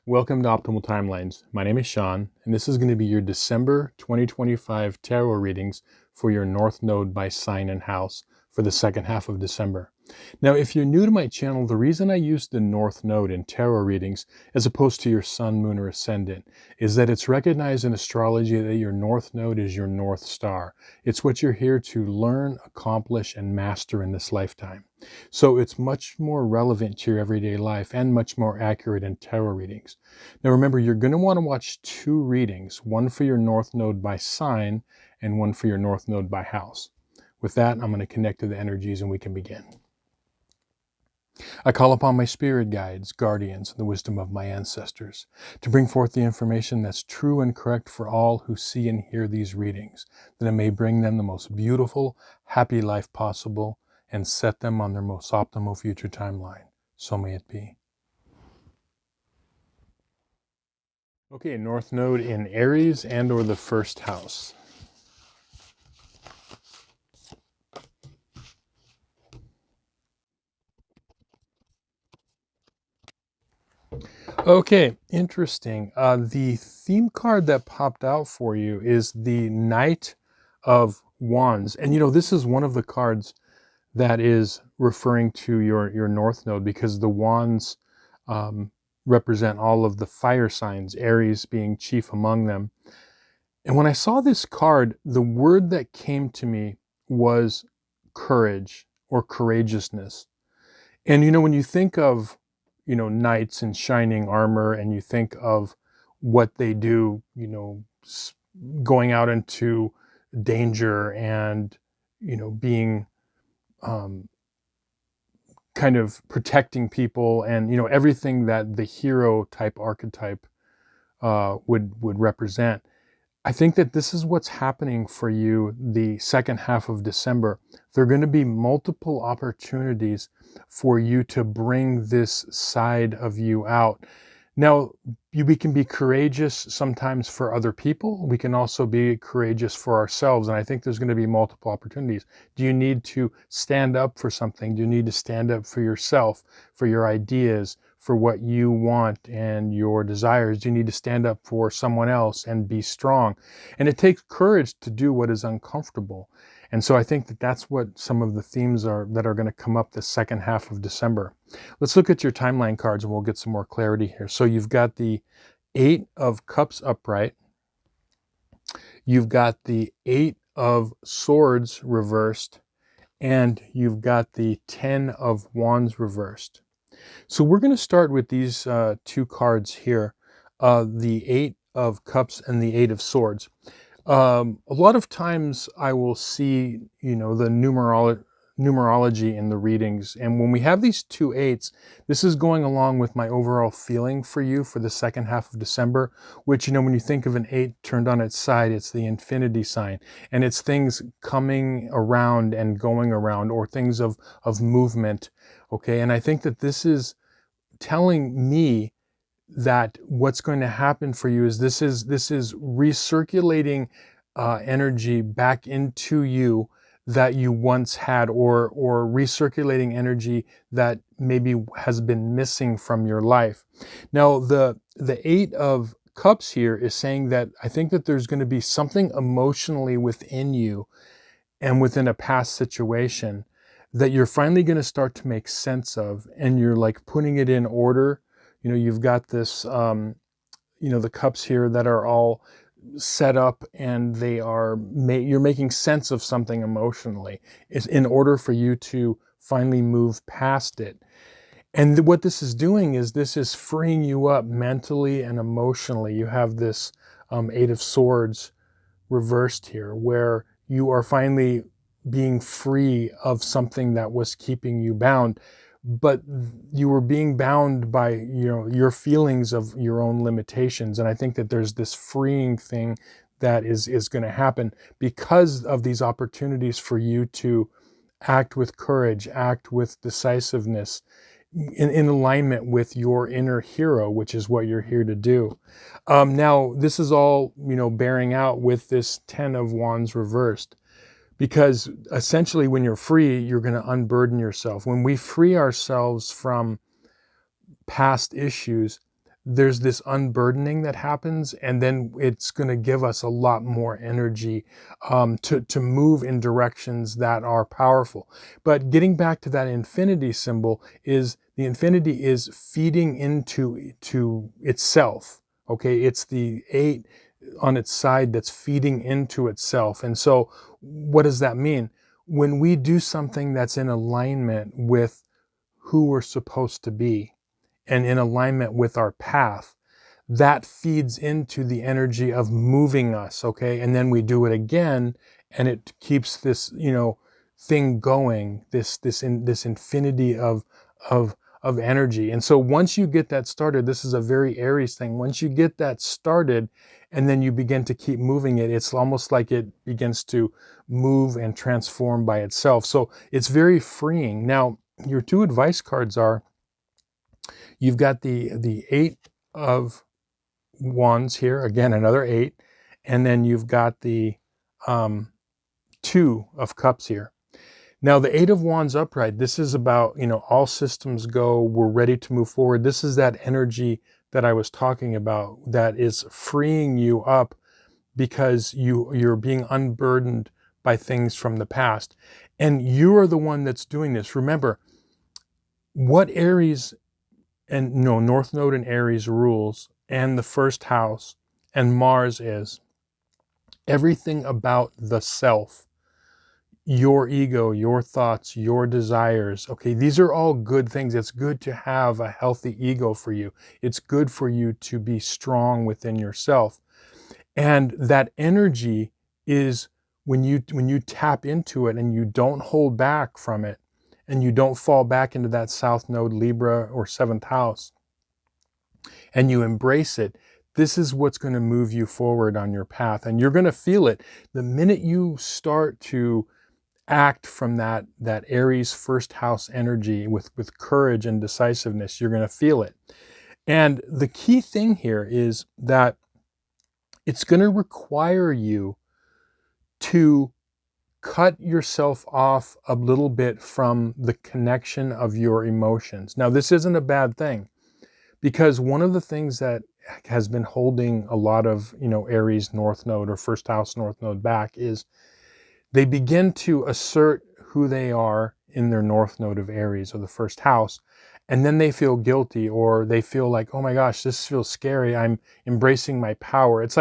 Welcome to Optimal Timelines. My name is Sean, and this is going to be your December 2025 tarot readings for your North Node by sign and house for the second half of December. Now, if you're new to my channel, the reason I use the North Node in tarot readings as opposed to your Sun, Moon, or Ascendant is that it's recognized in astrology that your North Node is your North Star. It's what you're here to learn, accomplish, and master in this lifetime. So it's much more relevant to your everyday life and much more accurate in tarot readings. Now remember, you're going to want to watch two readings, one for your North Node by sign and one for your North Node by house. With that, I'm going to connect to the energies and we can begin. I call upon my spirit guides, guardians, and the wisdom of my ancestors to bring forth the information that's true and correct for all who see and hear these readings, that it may bring them the most beautiful, happy life possible and set them on their most optimal future timeline. So may it be. Okay, North Node in Aries and or the first house. Okay, interesting. The theme card that popped out for you is the Knight of Wands. And you know, this is one of the cards that is referring to your North Node because the Wands represent all of the fire signs, Aries being chief among them. And when I saw this card, the word that came to me was courage or courageousness. And you know, when you think of, you know, knights in shining armor and you think of what they do, you know, going out into danger and, you know, being kind of protecting people and, you know, everything that the hero type archetype would represent. I think that this is what's happening for you the second half of December. There are going to be multiple opportunities for you to bring this side of you out. Now, we can be courageous sometimes for other people. We can also be courageous for ourselves. And I think there's going to be multiple opportunities. Do you need to stand up for something? Do you need to stand up for yourself, for your ideas, for what you want and your desires? Do you need to stand up for someone else and be strong? And it takes courage to do what is uncomfortable. And so I think that that's what some of the themes are that are going to come up the second half of December. Let's look at your timeline cards and we'll get some more clarity here. So you've got the 8 of Cups upright. You've got the 8 of Swords reversed. And you've got the 10 of Wands reversed. So we're going to start with these two cards here, the 8 of Cups and the 8 of Swords. A lot of times I will see, you know, the numerology in the readings. And when we have these two 8s, this is going along with my overall feeling for you for the second half of December, which, you know, when you think of an 8 turned on its side, it's the infinity sign. And it's things coming around and going around, or things of movement. Okay. And I think that this is telling me that what's going to happen for you is this is recirculating energy back into you that you once had, or recirculating energy that maybe has been missing from your life. Now, the 8 of Cups here is saying that I think that there's going to be something emotionally within you and within a past situation that you're finally going to start to make sense of, and you're like putting it in order. You know, you've got this, you know, the cups here that are all set up and they are, you're making sense of something emotionally. It's in order for you to finally move past it. And what this is doing is this is freeing you up mentally and emotionally. You have this 8 of Swords reversed here, where you are finally being free of something that was keeping you bound. But you were being bound by, you know, your feelings of your own limitations. And I think that there's this freeing thing that is going to happen because of these opportunities for you to act with courage, act with decisiveness, in alignment with your inner hero, which is what you're here to do. Now, this is all, you know, bearing out with this 10 of Wands reversed. Because essentially when you're free, you're going to unburden yourself. When we free ourselves from past issues, there's this unburdening that happens, and then it's going to give us a lot more energy to move in directions that are powerful. But getting back to that infinity symbol, is the infinity is feeding into itself. Okay, it's the 8 on its side that's feeding into itself. And so what does that mean? When we do something that's in alignment with who we're supposed to be and in alignment with our path, that feeds into the energy of moving us, okay? And then we do it again, and it keeps this, thing going, this infinity of energy. And so once you get that started, this is a very Aries thing. Once you get that started, and then you begin to keep moving it, it's almost like it begins to move and transform by itself. So it's very freeing. Now, your 2 advice cards are, you've got the 8 of Wands here, again another 8, and then you've got the 2 of Cups here. Now the 8 of Wands upright, this is about, all systems go, we're ready to move forward. This is that energy that I was talking about, that is freeing you up because you're being unburdened by things from the past. And you are the one that's doing this. Remember, what Aries and North Node in Aries rules, and the first house, and Mars is everything about the self, your ego, your thoughts, your desires. Okay, these are all good things. It's good to have a healthy ego for you. It's good for you to be strong within yourself. And that energy is, when you tap into it and you don't hold back from it, and you don't fall back into that South Node, Libra, or 7th house, and you embrace it, this is what's going to move you forward on your path. And you're going to feel it the minute you start to act from that Aries first house energy with courage and decisiveness. You're going to feel it. And the key thing here is that it's going to require you to cut yourself off a little bit from the connection of your emotions. Now, this isn't a bad thing, because one of the things that has been holding a lot of, Aries North Node or first house North Node back is they begin to assert who they are in their North Node of Aries, or the first house, and then they feel guilty, or they feel like, oh my gosh, this feels scary, I'm embracing my power. It's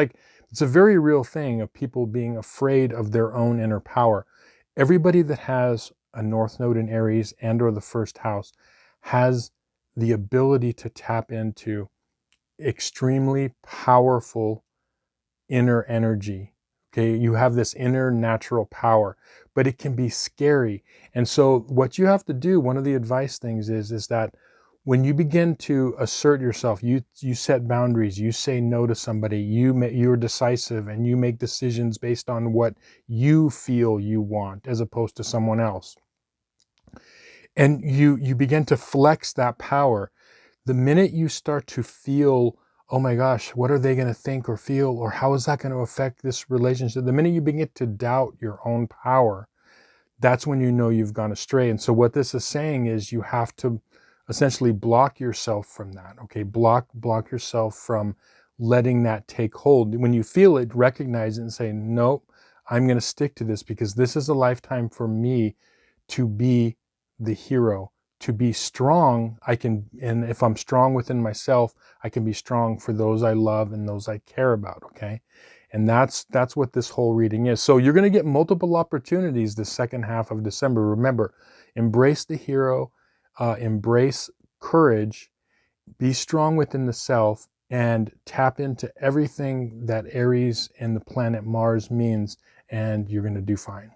a very real thing of people being afraid of their own inner power. Everybody that has a North Node in Aries and or the first house has the ability to tap into extremely powerful inner energy. Okay, you have this inner natural power, but it can be scary. And so what you have to do, one of the advice things is that when you begin to assert yourself, you set boundaries, you say no to somebody, you're decisive, and you make decisions based on what you feel you want as opposed to someone else. And you begin to flex that power. The minute you start to feel, oh my gosh, what are they going to think or feel, or how is that going to affect this relationship? The minute you begin to doubt your own power, that's when you know you've gone astray. And so what this is saying is you have to essentially block yourself from that. Okay, block yourself from letting that take hold. When you feel it, recognize it and say, nope, I'm going to stick to this, because this is a lifetime for me to be the hero, to be strong. And if I'm strong within myself, I can be strong for those I love and those I care about. Okay. And that's what this whole reading is. So you're going to get multiple opportunities the second half of December. Remember, embrace the hero, embrace courage, be strong within the self, and tap into everything that Aries and the planet Mars means, and you're going to do fine.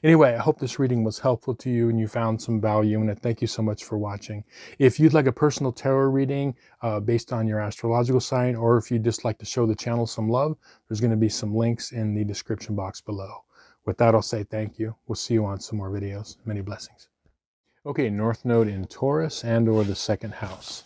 Anyway, I hope this reading was helpful to you and you found some value in it. Thank you so much for watching. If you'd like a personal tarot reading based on your astrological sign, or if you'd just like to show the channel some love, there's going to be some links in the description box below. With that, I'll say thank you. We'll see you on some more videos. Many blessings. Okay, North Node in Taurus and or the second house.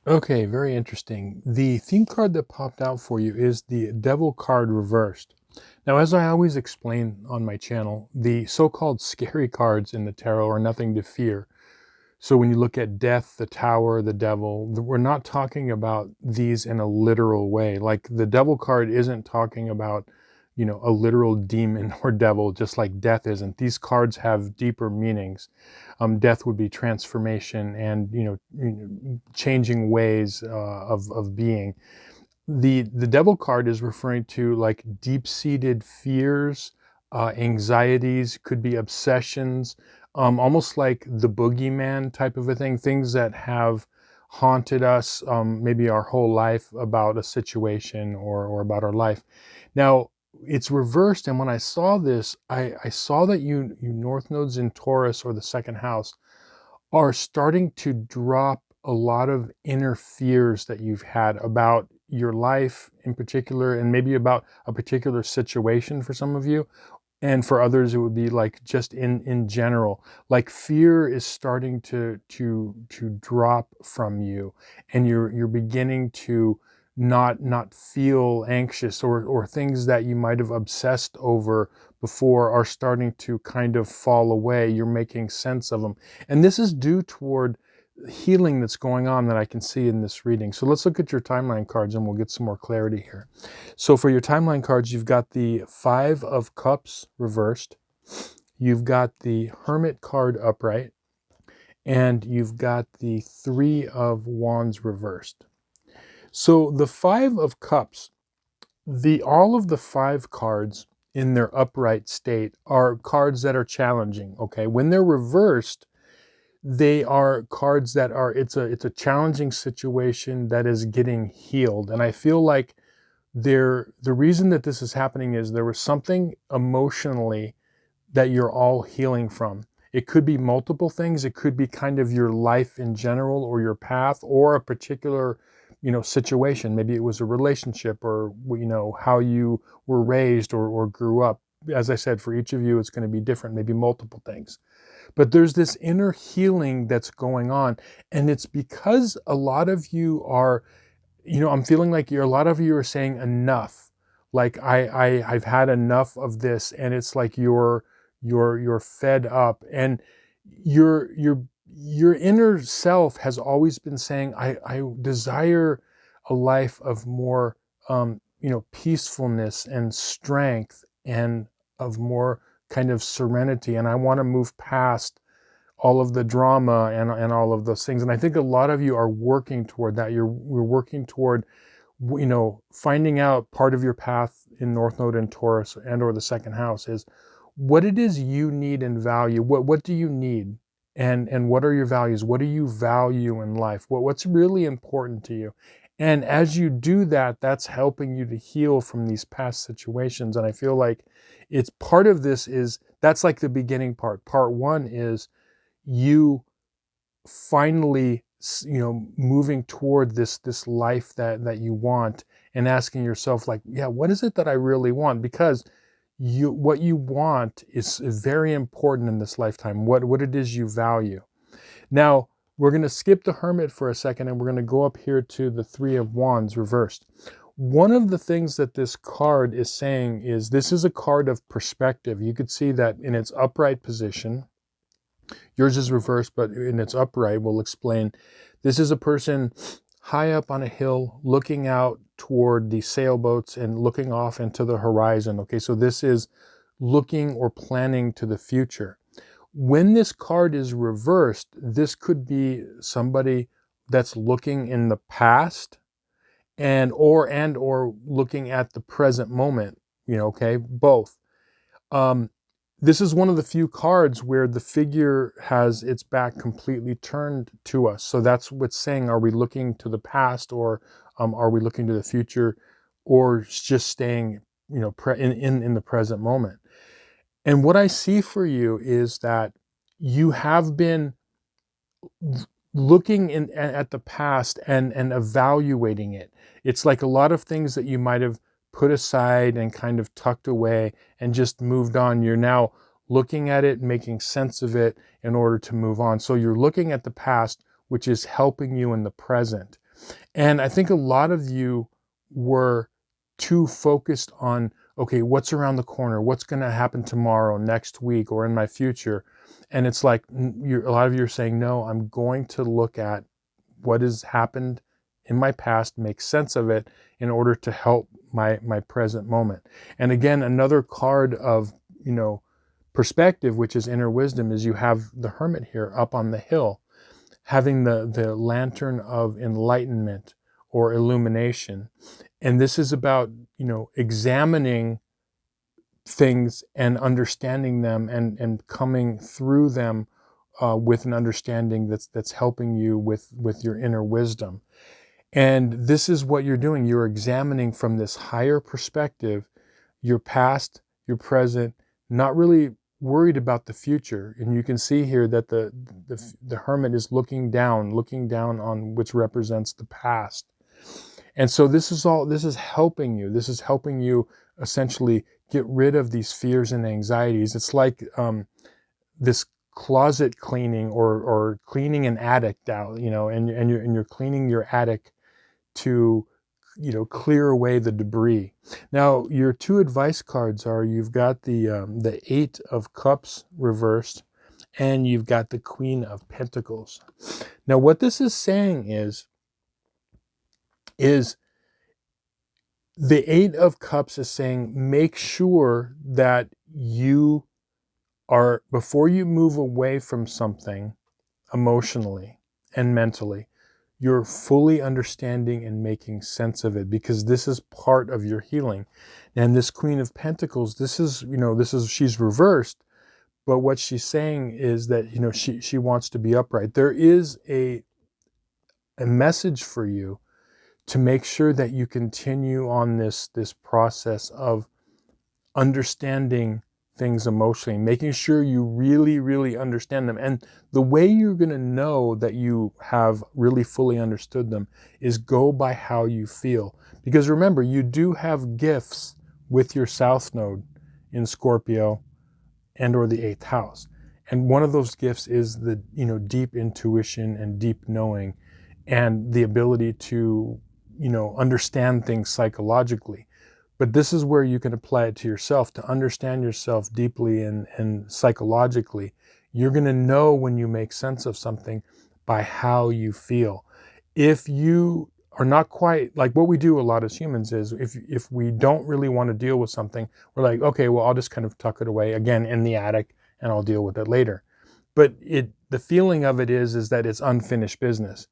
Okay, very interesting. The theme card that popped out for you is the Devil card reversed. Now, as I always explain on my channel, the so-called scary cards in the tarot are nothing to fear. So when you look at death, the tower, the devil, we're not talking about these in a literal way. Like the devil card isn't talking about, a literal demon or devil, just like death isn't. These cards have deeper meanings. Death would be transformation and, changing ways of being. The devil card is referring to like deep-seated fears, anxieties, could be obsessions, almost like the boogeyman type of a thing, things that have haunted us maybe our whole life about a situation or about our life. Now, it's reversed, and when I saw this, I saw that you north nodes in Taurus or the second house are starting to drop a lot of inner fears that you've had about your life in particular, and maybe about a particular situation for some of you. And for others, it would be like just in general, like fear is starting to drop from you, and you're beginning to not feel anxious, or things that you might have obsessed over before are starting to kind of fall away. You're making sense of them. And this is due toward healing that's going on that I can see in this reading. So let's look at your timeline cards and we'll get some more clarity here. So for your timeline cards, you've got the Five of Cups reversed, you've got the Hermit card upright, and you've got the Three of Wands reversed. So the Five of Cups, all of the five cards in their upright state are cards that are challenging, okay? When they're reversed, they are cards that are, it's a challenging situation that is getting healed. And I feel like the reason that this is happening is there was something emotionally that you're all healing from. It could be multiple things. It could be kind of your life in general, or your path, or a particular, situation. Maybe it was a relationship, or, how you were raised or grew up. As I said, for each of you, it's going to be different, maybe multiple things. But there's this inner healing that's going on. And it's because a lot of you are, I'm feeling like a lot of you are saying enough. Like I've had enough of this, and it's like you're fed up, and your inner self has always been saying, I desire a life of more peacefulness and strength, and of more kind of serenity, and I want to move past all of the drama and all of those things. And I think a lot of you are working toward that. You're working toward, finding out part of your path in North Node and Taurus or the second house is what it is you need and value. What do you need? And what are your values? What do you value in life? What's really important to you? And as you do that, that's helping you to heal from these past situations. And I feel like it's part of this that's like the beginning part. Part one is you finally, moving toward this life that you want, and asking yourself, like, yeah, what is it that I really want? Because what you want is very important in this lifetime, what it is you value. Now, we're going to skip the Hermit for a second, and we're going to go up here to the Three of Wands reversed. One of the things that this card is saying is this is a card of perspective. You could see that in its upright position. Yours is reversed, but in its upright, we'll explain. This is a person high up on a hill looking out toward the sailboats and looking off into the horizon. Okay, so this is looking or planning to the future. When this card is reversed, this could be somebody that's looking in the past or looking at the present moment, okay, both. This is one of the few cards where the figure has its back completely turned to us. So that's what's saying, are we looking to the past, or are we looking to the future, or just staying, in the present moment? And what I see for you is that you have been looking at the past and evaluating it. It's like a lot of things that you might have put aside and kind of tucked away and just moved on. You're now looking at it, making sense of it in order to move on. So you're looking at the past, which is helping you in the present. And I think a lot of you were too focused on okay, what's around the corner? What's going to happen tomorrow, next week, or in my future? And it's like a lot of you are saying, no, I'm going to look at what has happened in my past, make sense of it in order to help my present moment. And again, another card of, perspective, which is inner wisdom, is you have the hermit here up on the hill, having the lantern of enlightenment or illumination. And this is about, examining things and understanding them and coming through them with an understanding that's helping you with your inner wisdom. And this is what you're doing. You're examining from this higher perspective your past, your present, not really worried about the future. And you can see here that the hermit is looking down on which represents the past. And so this is helping you. This is helping you essentially get rid of these fears and anxieties. It's like this closet cleaning or cleaning an attic out, and you're cleaning your attic to, clear away the debris. Now, your two advice cards are, you've got the Eight of Cups reversed, and you've got the Queen of Pentacles. Now, what this is saying is the Eight of Cups is saying, make sure that you are, before you move away from something emotionally and mentally, you're fully understanding and making sense of it, because this is part of your healing. And this Queen of Pentacles, she's reversed, but what she's saying is that, she wants to be upright. There is a message for you to make sure that you continue on this process of understanding things emotionally, making sure you really, really understand them. And the way you're going to know that you have really fully understood them is go by how you feel. Because remember, you do have gifts with your South Node in Scorpio and or the 8th house. And one of those gifts is the, deep intuition and deep knowing and the ability to, understand things psychologically. But this is where you can apply it to yourself, to understand yourself deeply and psychologically. You're going to know when you make sense of something by how you feel. If you are not quite, like what we do a lot as humans is, if we don't really want to deal with something, we're like, okay, well, I'll just kind of tuck it away again in the attic and I'll deal with it later. But the feeling of it is that it's unfinished business.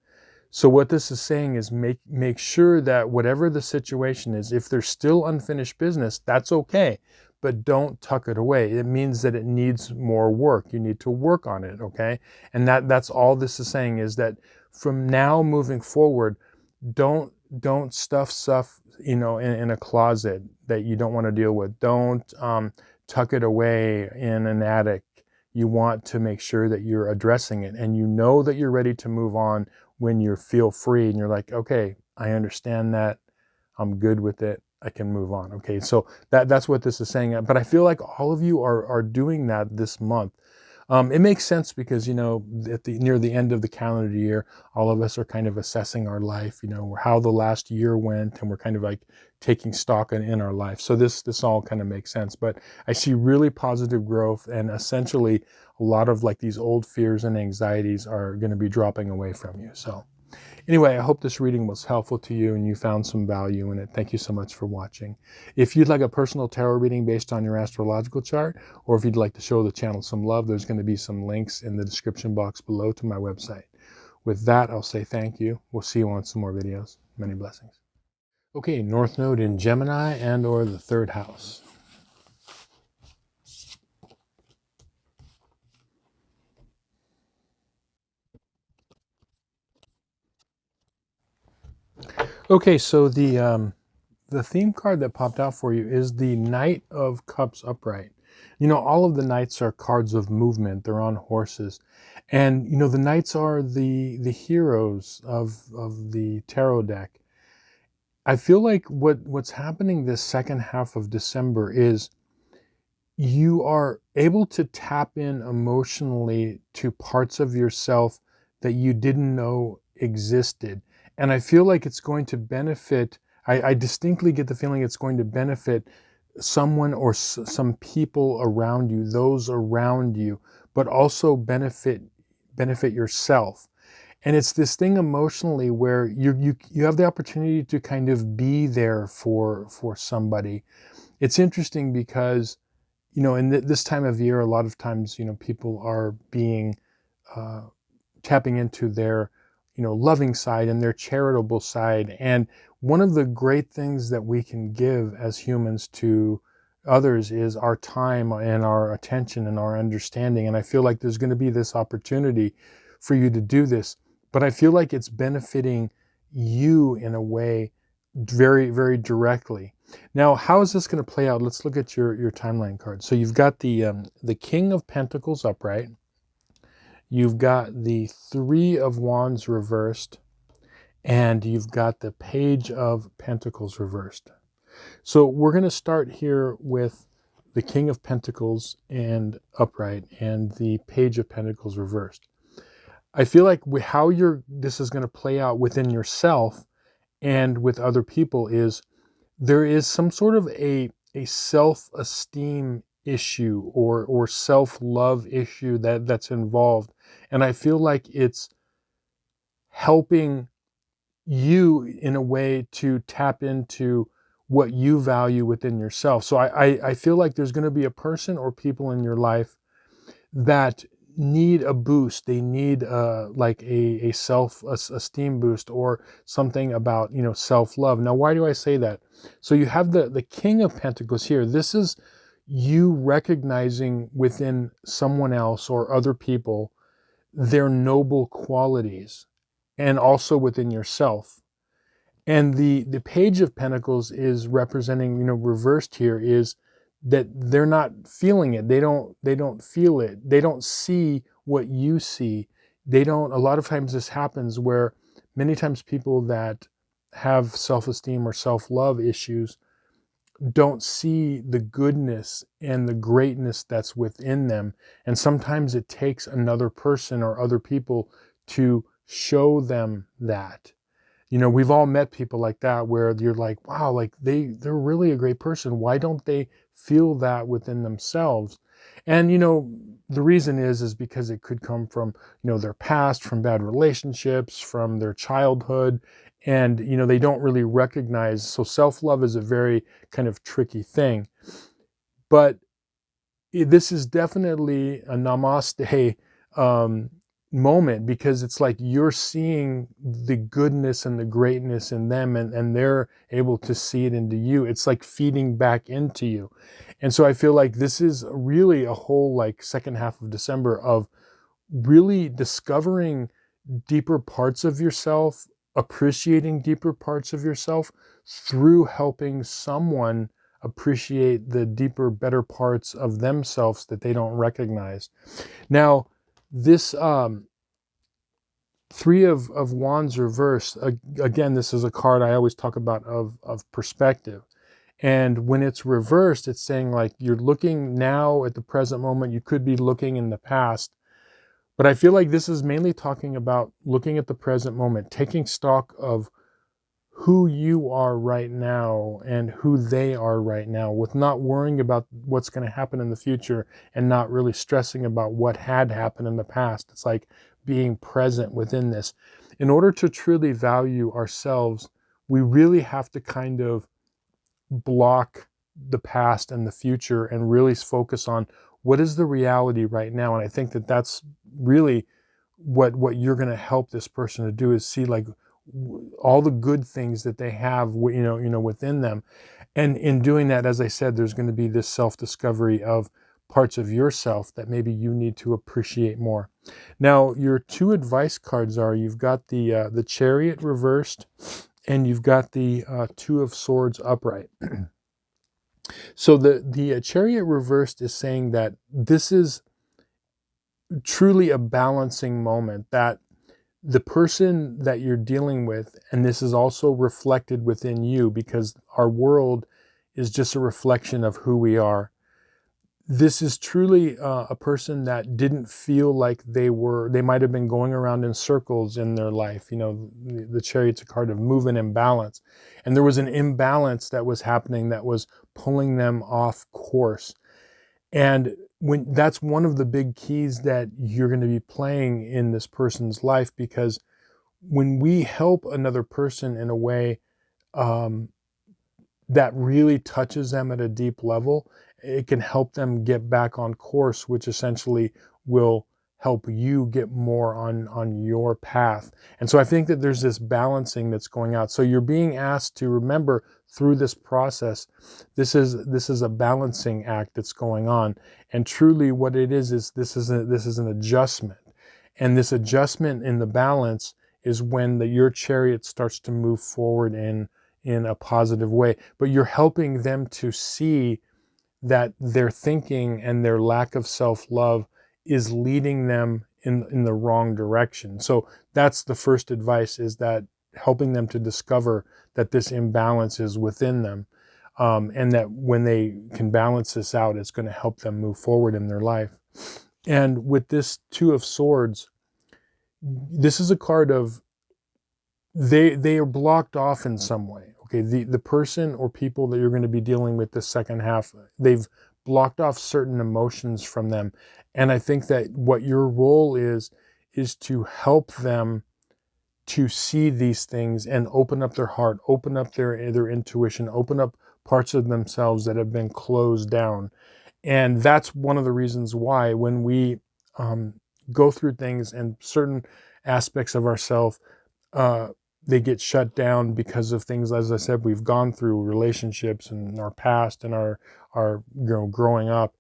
So what this is saying is make sure that whatever the situation is, if there's still unfinished business, that's okay, but don't tuck it away. It means that it needs more work. You need to work on it, okay? And that's all this is saying, is that from now moving forward, don't stuff stuff, in a closet that you don't want to deal with. Don't tuck it away in an attic. You want to make sure that you're addressing it, and you know that you're ready to move on when you feel free and you're like, okay, I understand that, I'm good with it, I can move on. Okay, so that's what this is saying. But I feel like all of you are doing that this month. It makes sense because, near the end of the calendar year, all of us are kind of assessing our life, how the last year went, and we're kind of like taking stock in our life. So this all kind of makes sense. But I see really positive growth, and essentially a lot of like these old fears and anxieties are going to be dropping away from you. So anyway, I hope this reading was helpful to you and you found some value in it. Thank you so much for watching. If you'd like a personal tarot reading based on your astrological chart, or if you'd like to show the channel some love, there's going to be some links in the description box below to my website. With that, I'll say thank you. We'll see you on some more videos. Many blessings. Okay, North Node in Gemini and or the 3rd house. Okay, so the theme card that popped out for you is the Knight of Cups upright. All of the knights are cards of movement. They're on horses. And, the knights are the heroes of the tarot deck. I feel like what's happening this second half of December is you are able to tap in emotionally to parts of yourself that you didn't know existed. And I feel like it's going to benefit, I distinctly get the feeling it's going to benefit someone or some people around you, those around you, but also benefit yourself. And it's this thing emotionally where you have the opportunity to kind of be there for somebody. It's interesting because, in this time of year, a lot of times, people are being uh, tapping into their, loving side and their charitable side. And one of the great things that we can give as humans to others is our time and our attention and our understanding. And I feel like there's going to be this opportunity for you to do this, but I feel like it's benefiting you in a way very, very directly. Now, how is this going to play out? Let's look at your timeline card. So you've got the King of Pentacles upright. You've got the Three of Wands reversed, and you've got the Page of Pentacles reversed. So we're going to start here with the King of Pentacles and upright and the Page of Pentacles reversed. I feel like how this is going to play out within yourself and with other people is there is some sort of a self-esteem issue or self-love issue that's involved. And I feel like it's helping you in a way to tap into what you value within yourself. So I feel like there's going to be a person or people in your life that need a boost. They need like a self-esteem boost or something about, self-love. Now, why do I say that? So you have the King of Pentacles here. This is you recognizing within someone else or other people their noble qualities, and also within yourself. And the Page of Pentacles is representing, reversed here, is that they're not feeling it. They don't feel it. They don't see what you see. They don't, a lot of times this happens where many times people that have self-esteem or self-love issues don't see the goodness and the greatness that's within them. And sometimes it takes another person or other people to show them that. We've all met people like that where you're like, wow, like they're really a great person. Why don't they feel that within themselves? And, the reason is because it could come from, their past, from bad relationships, from their childhood. And, they don't really recognize. So self-love is a very kind of tricky thing. But this is definitely a namaste moment, because it's like you're seeing the goodness and the greatness in them, and they're able to see it into you. It's like feeding back into you. And so I feel like this is really a whole like second half of December of really discovering deeper parts of yourself, appreciating deeper parts of yourself through helping someone appreciate the deeper, better parts of themselves that they don't recognize. Now, this Three of Wands reversed, again, this is a card I always talk about of perspective. And when it's reversed, it's saying like you're looking now at the present moment. You could be looking in the past. But I feel like this is mainly talking about looking at the present moment, taking stock of who you are right now and who they are right now, with not worrying about what's going to happen in the future and not really stressing about what had happened in the past. It's like being present within this. In order to truly value ourselves, we really have to kind of block the past and the future and really focus on what is the reality right now. And I think that that's really what you're going to help this person to do, is see like all the good things that they have, within them. And in doing that, as I said, there's going to be this self-discovery of parts of yourself that maybe you need to appreciate more. Now, your two advice cards are, you've got the Chariot reversed, and you've got the Two of Swords upright. So the Chariot reversed is saying that this is truly a balancing moment, that the person that you're dealing with, and this is also reflected within you because our world is just a reflection of who we are. this is truly a person that didn't feel like they might have been going around in circles in their life. You know, the Chariot's a card of movement and balance. And there was an imbalance that was happening that was pulling them off course. And when that's one of the big keys that you're going to be playing in this person's life, because when we help another person in a way um, that really touches them at a deep level, it can help them get back on course, which essentially will help you get more on your path. And so I think that there's this balancing that's going out. So you're being asked to remember through this process, this is a balancing act that's going on. And truly what it is this is an adjustment. And this adjustment in the balance is when your chariot starts to move forward in a positive way. But you're helping them to see that their thinking and their lack of self-love is leading them in the wrong direction. So that's the first advice, is that helping them to discover that this imbalance is within them, and that when they can balance this out, it's going to help them move forward in their life. And with this Two of Swords, this is a card of they are blocked off in some way. Okay, the person or people that you're going to be dealing with this second half, they've blocked off certain emotions from them. And I think that what your role is to help them to see these things and open up their heart, open up their intuition, open up parts of themselves that have been closed down. And that's one of the reasons why when we go through things and certain aspects of ourselves, they get shut down because of things, as I said, we've gone through relationships and our past and our growing up.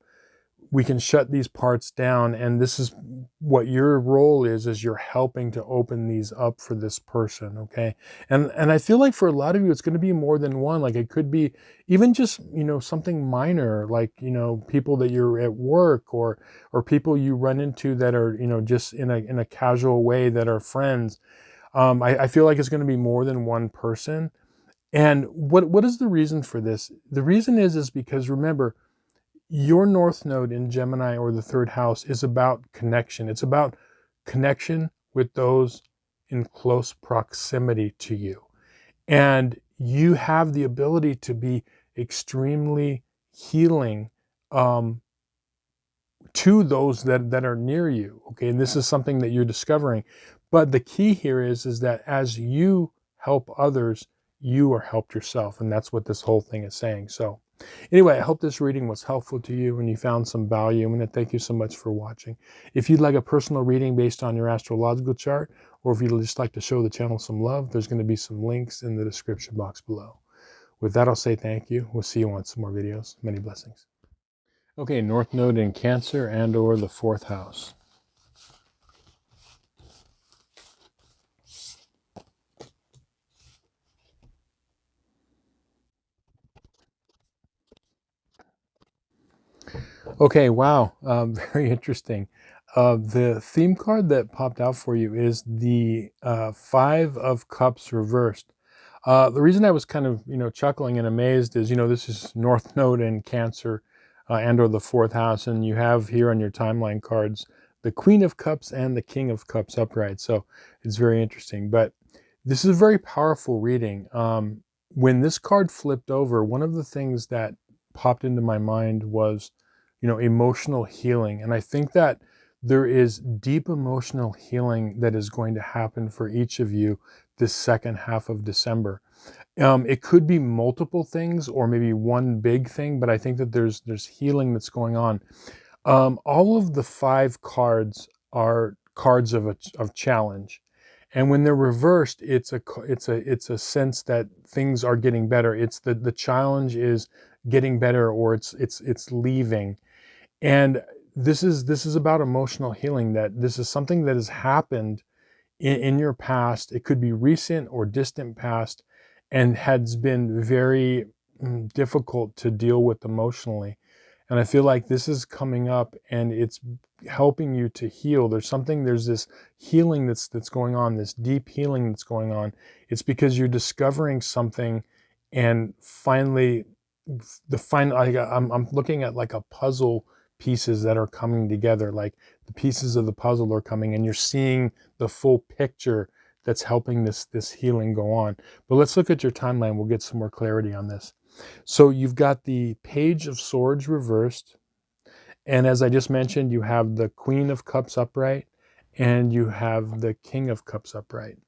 We can shut these parts down, and this is what your role is you're helping to open these up for this person, okay? And I feel like for a lot of you, it's going to be more than one. Like, it could be even just, something minor, like, people that you're at work, or people you run into that are, just in a casual way that are friends. I feel like it's going to be more than one person. And what is the reason for this? The reason is because, remember, your North Node in Gemini, or the third house, is about connection. It's about connection with those in close proximity to you. And you have the ability to be extremely healing to those that are near you. Okay, and this is something that you're discovering. But the key here is that as you help others, you are helped yourself. And that's what this whole thing is saying. So anyway, I hope this reading was helpful to you and you found some value. I'm going to thank you so much for watching. If you'd like a personal reading based on your astrological chart, or if you'd just like to show the channel some love, there's going to be some links in the description box below. With that, I'll say thank you. We'll see you on some more videos. Many blessings. Okay, North Node in Cancer and or the fourth house. Okay, wow, very interesting. The theme card that popped out for you is the Five of Cups reversed. The reason I was kind of, chuckling and amazed is, this is North Node in Cancer and or the fourth house, and you have here on your timeline cards the Queen of Cups and the King of Cups upright. So it's very interesting. But this is a very powerful reading. When this card flipped over, one of the things that popped into my mind was, emotional healing. And I think that there is deep emotional healing that is going to happen for each of you this second half of December. It could be multiple things or maybe one big thing, but I think that there's healing that's going on. All of the five cards are cards of challenge. And when they're reversed, it's a sense that things are getting better. It's the challenge is getting better, or it's leaving. And this is about emotional healing, that this is something that has happened in your past. It could be recent or distant past, and has been very difficult to deal with emotionally. And I feel like this is coming up and it's helping you to heal. There's this healing that's going on, this deep healing that's going on. It's because you're discovering something, and finally, I'm looking at like a puzzle pieces that are coming together, like the pieces of the puzzle are coming, and you're seeing the full picture that's helping this healing go on. But let's look at your timeline. We'll get some more clarity on this. So you've got the Page of Swords reversed, and as I just mentioned, you have the Queen of Cups upright, and you have the King of Cups upright.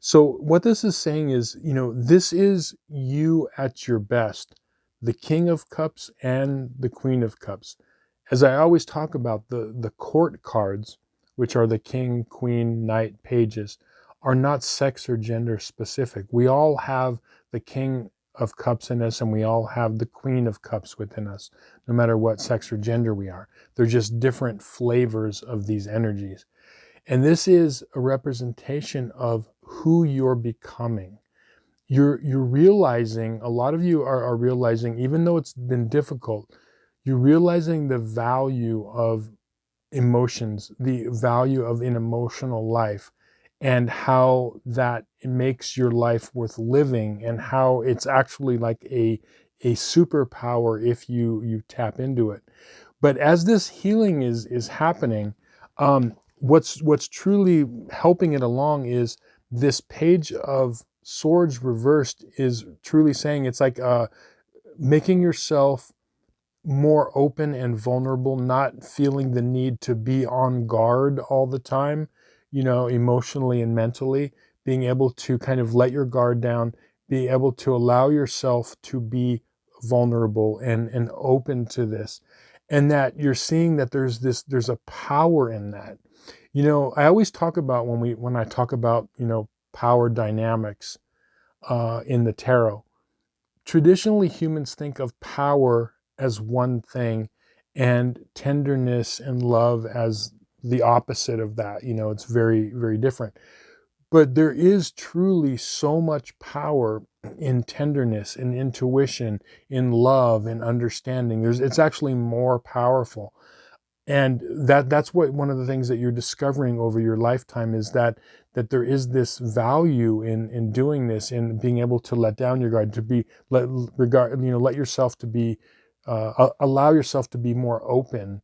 So what this is saying is, this is you at your best, the King of Cups and the Queen of Cups. As I always talk about, the court cards, which are the King, Queen, Knight, Pages, are not sex or gender specific. We all have the King of Cups in us, and we all have the Queen of Cups within us, no matter what sex or gender we are. They're just different flavors of these energies. And this is a representation of who you're becoming. You're realizing, a lot of you are realizing, even though it's been difficult, you're realizing the value of emotions, the value of an emotional life, and how that makes your life worth living, and how it's actually like a superpower if you tap into it. But as this healing is happening, what's truly helping it along is this Page of Swords reversed is truly saying, it's like making yourself more open and vulnerable, not feeling the need to be on guard all the time, emotionally and mentally, being able to kind of let your guard down, be able to allow yourself to be vulnerable and open to this. And that you're seeing that there's a power in that. I always talk about when I talk about, power dynamics in the tarot. Traditionally, humans think of power as one thing, and tenderness and love as the opposite of that. It's very, very different. But there is truly so much power in tenderness, in intuition, in love, in understanding. It's actually more powerful. And that's what one of the things that you're discovering over your lifetime is that there is this value in doing this, in being able to let down your guard, to be let yourself to be allow yourself to be more open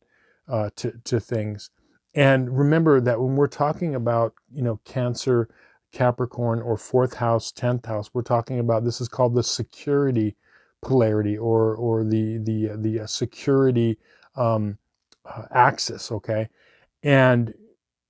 to things. And remember that when we're talking about Cancer, Capricorn, or 4th house, 10th house, we're talking about, this is called the security polarity, or the security axis, okay? And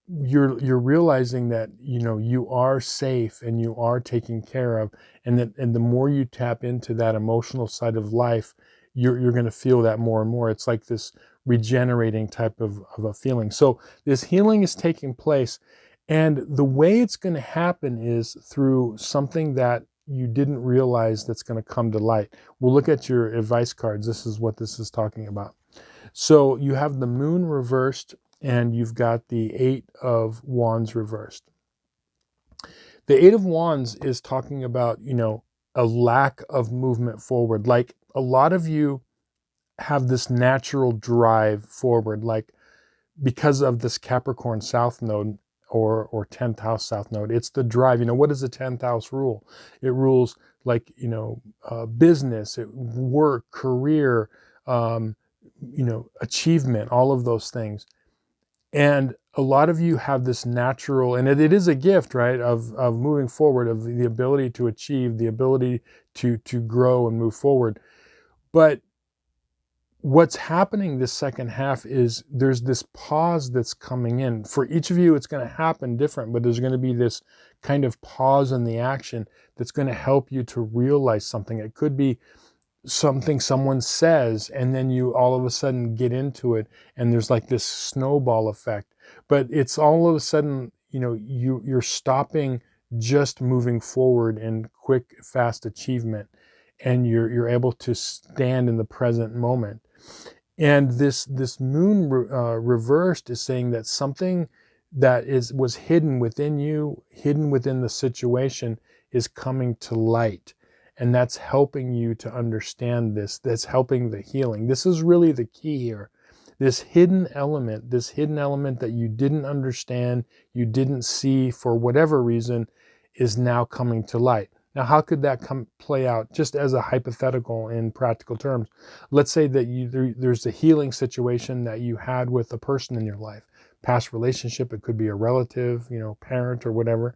you're realizing that you are safe and you are taken care of, and the more you tap into that emotional side of life, you're going to feel that more and more. It's like this regenerating type of a feeling. So this healing is taking place, and the way it's going to happen is through something that you didn't realize that's going to come to light. We'll look at your advice cards. This is what this is talking about. So you have the Moon reversed, and you've got the 8 of Wands reversed. The 8 of Wands is talking about, a lack of movement forward. Like, a lot of you have this natural drive forward, like because of this Capricorn South Node or 10th house South Node. It's the drive. What does the 10th house rule? It rules like, business, work, career, achievement, all of those things. And a lot of you have this natural, and it is a gift, right, of moving forward, of the ability to achieve, the ability to grow and move forward. But what's happening this second half is there's this pause that's coming in. For each of you, it's going to happen different, but there's going to be this kind of pause in the action that's going to help you to realize something. It could be something someone says, and then you all of a sudden get into it, and there's like this snowball effect. But it's all of a sudden, you're stopping just moving forward in quick, fast achievement, and you're able to stand in the present moment. And this Moon reversed is saying that something that was hidden within you, hidden within the situation, is coming to light. And that's helping you to understand this. That's helping the healing. This is really the key here. This hidden element that you didn't understand, you didn't see for whatever reason, is now coming to light. Now, how could that play out just as a hypothetical in practical terms? Let's say that there's a healing situation that you had with a person in your life, past relationship. It could be a relative, parent or whatever.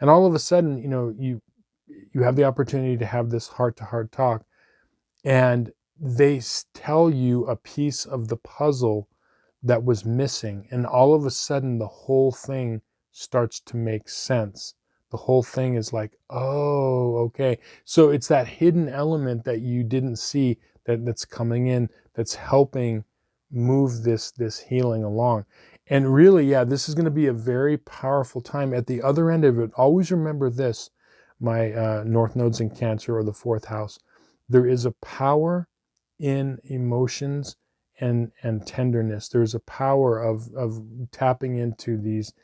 And all of a sudden, you have the opportunity to have this heart-to-heart talk, and they tell you a piece of the puzzle that was missing, and all of a sudden the whole thing starts to make sense. The whole thing is like, oh, okay. So it's that hidden element that you didn't see that's coming in, that's helping move this healing along. And really, yeah, this is going to be a very powerful time. At the other end of it, always remember this, my North Nodes in Cancer, or the fourth house. There is a power in emotions and tenderness. There's a power of tapping into these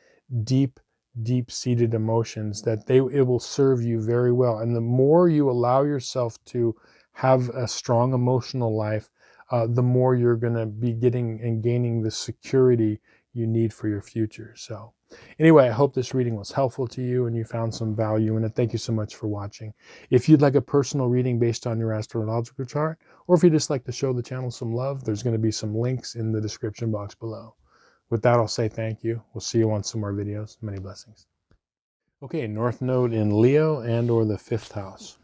deep-seated emotions that it will serve you very well. And the more you allow yourself to have a strong emotional life, the more you're going to be getting and gaining the security you need for your future. So anyway, I hope this reading was helpful to you and you found some value in it. Thank you so much for watching. If you'd like a personal reading based on your astrological chart, or if you just like to show the channel some love, there's going to be some links in the description box below. With that, I'll say thank you. We'll see you on some more videos. Many blessings. Okay, North Node in Leo and or the fifth house.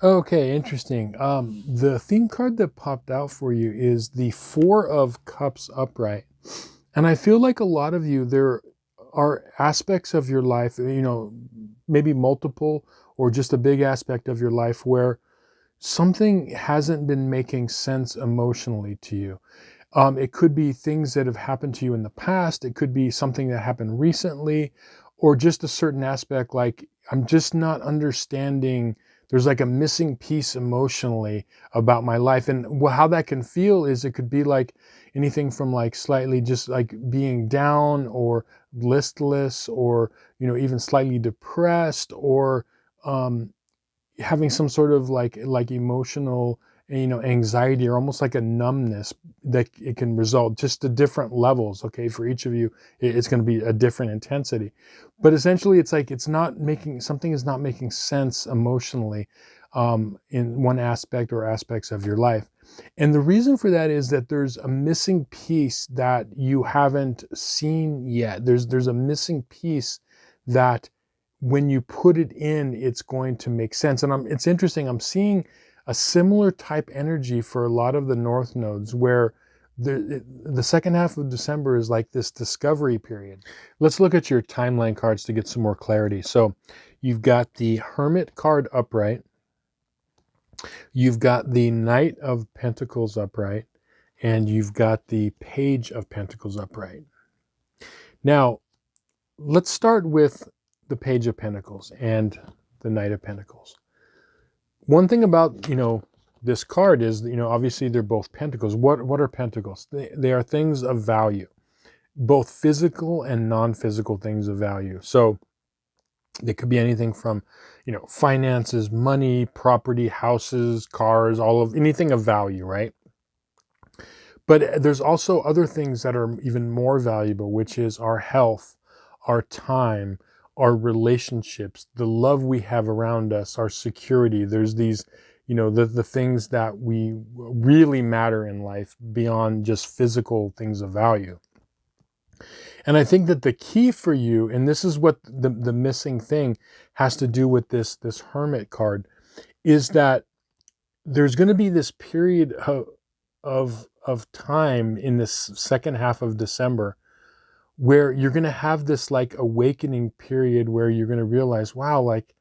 Okay, interesting. The theme card that popped out for you is the Four of Cups upright. And I feel like a lot of you, there are aspects of your life, maybe multiple or just a big aspect of your life where something hasn't been making sense emotionally to you. It could be things that have happened to you in the past. It could be something that happened recently, or just a certain aspect like, I'm just not understanding. There's like a missing piece emotionally about my life. And how that can feel is it could be like anything from like slightly just like being down or listless, or, even slightly depressed, or having some sort of like emotional, anxiety, or almost like a numbness that it can result, just to different levels. Okay, for each of you it's going to be a different intensity, but essentially it's like something is not making sense emotionally in one aspect or aspects of your life. And the reason for that is that there's a missing piece that you haven't seen yet. There's a missing piece that when you put it in, it's going to make sense. And it's interesting, I'm seeing a similar type energy for a lot of the North Nodes, where the second half of December is like this discovery period. Let's look at your timeline cards to get some more clarity. So you've got the Hermit card upright. You've got the Knight of Pentacles upright. And you've got the Page of Pentacles upright. Now, let's start with the Page of Pentacles and the Knight of Pentacles. One thing about, this card is, obviously they're both pentacles. What are pentacles? They are things of value, both physical and non-physical things of value. So they could be anything from, finances, money, property, houses, cars, anything of value, right? But there's also other things that are even more valuable, which is our health, our time, our relationships, the love we have around us, our security. There's these, the things that we really matter in life beyond just physical things of value. And I think that the key for you, and this is what the missing thing has to do with this Hermit card, is that there's going to be this period of time in this second half of December where you're going to have this like awakening period where you're going to realize, wow, like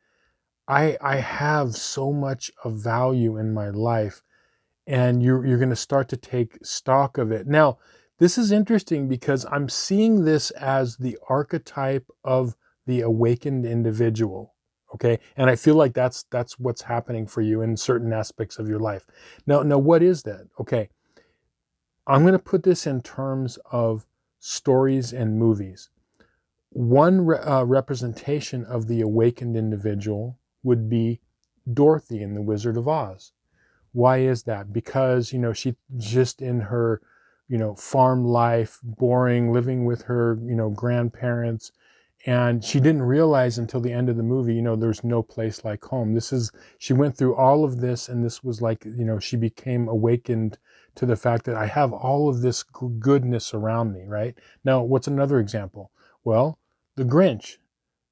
I have so much of value in my life, and you're going to start to take stock of it. Now, this is interesting because I'm seeing this as the archetype of the awakened individual. Okay, and I feel like that's what's happening for you in certain aspects of your life. Now, what is that? Okay, I'm going to put this in terms of stories and movies. One representation of the awakened individual would be Dorothy in The Wizard of Oz, Why is that? Because, you know, she's just in her, you know, farm life, boring, living with her, you know, grandparents. And she didn't realize until the end of the movie, you know, there's no place like home. She went through all of this, and this was like, you know, she became awakened to the fact that I have all of this goodness around me, right? Now, what's another example? Well, the Grinch.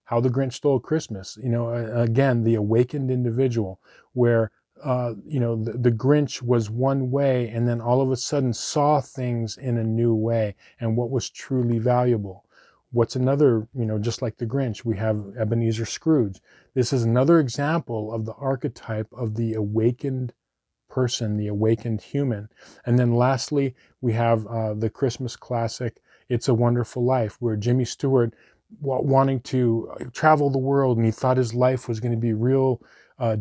How the Grinch Stole Christmas. You know, again, the awakened individual, where you know, the Grinch was one way, and then all of a sudden saw things in a new way, and what was truly valuable. What's another, you know, just like the Grinch, we have Ebenezer Scrooge. This is another example of the archetype of the awakened person, the awakened human. And then lastly, we have the Christmas classic, It's a Wonderful Life, where Jimmy Stewart, wanting to travel the world, and he thought his life was going to be real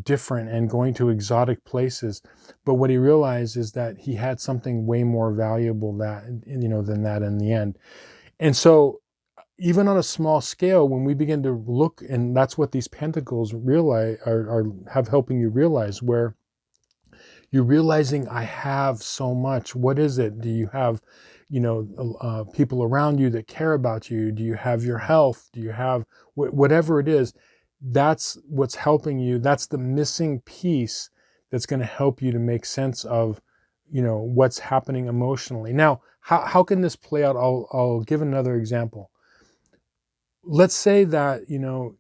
different and going to exotic places. But what he realized is that he had something way more valuable than that in the end. And so even on a small scale, when we begin to look, and that's what these pentacles realize are have helping you realize, where you're realizing, I have so much. What is it? Do you have, you know, people around you that care about you? Do you have your health? Do you have whatever it is? That's what's helping you. That's the missing piece that's going to help you to make sense of, you know, what's happening emotionally. Now, how can this play out? I'll give another example. Let's say that, you know,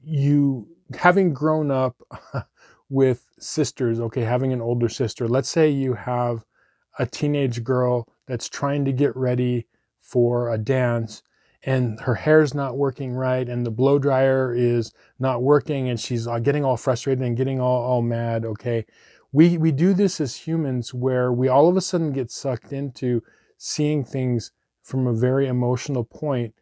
you, having grown up with sisters, okay, having an older sister, let's say you have a teenage girl that's trying to get ready for a dance, and her hair's not working right, and the blow dryer is not working, and she's getting all frustrated and getting all mad, okay? We do this as humans, where we all of a sudden get sucked into seeing things from a very emotional point,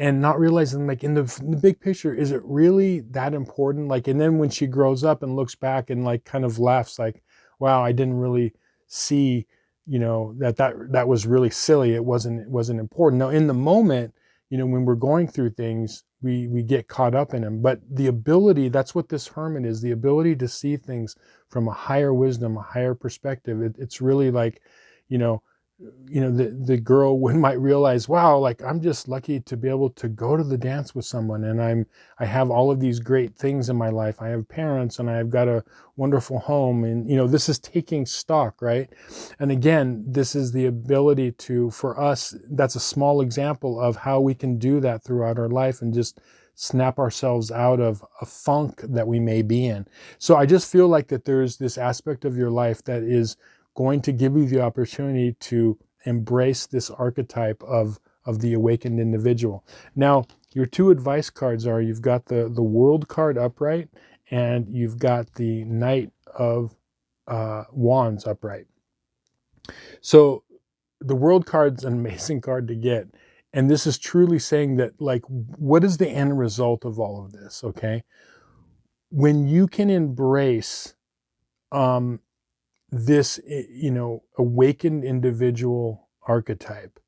and not realizing, like, in the big picture, is it really that important? Like, and then when she grows up and looks back and like kind of laughs, like, wow, I didn't really see, you know, that was really silly. It wasn't important. Now, in the moment, you know, when we're going through things, we get caught up in them. But the ability, that's what this hermit is, the ability to see things from a higher wisdom, a higher perspective. It's really like, you know, the girl might realize, wow, like, I'm just lucky to be able to go to the dance with someone, and I have all of these great things in my life. I have parents, and I've got a wonderful home, and, you know, this is taking stock, right? And again, this is the ability to, for us, that's a small example of how we can do that throughout our life and just snap ourselves out of a funk that we may be in. So I just feel like that there's this aspect of your life that is going to give you the opportunity to embrace this archetype of the awakened individual. Now, your two advice cards are, you've got the World card upright, and you've got the Knight of Wands upright. So the World card's an amazing card to get. And this is truly saying that, like, what is the end result of all of this, okay? When you can embrace this, you know, awakened individual archetype,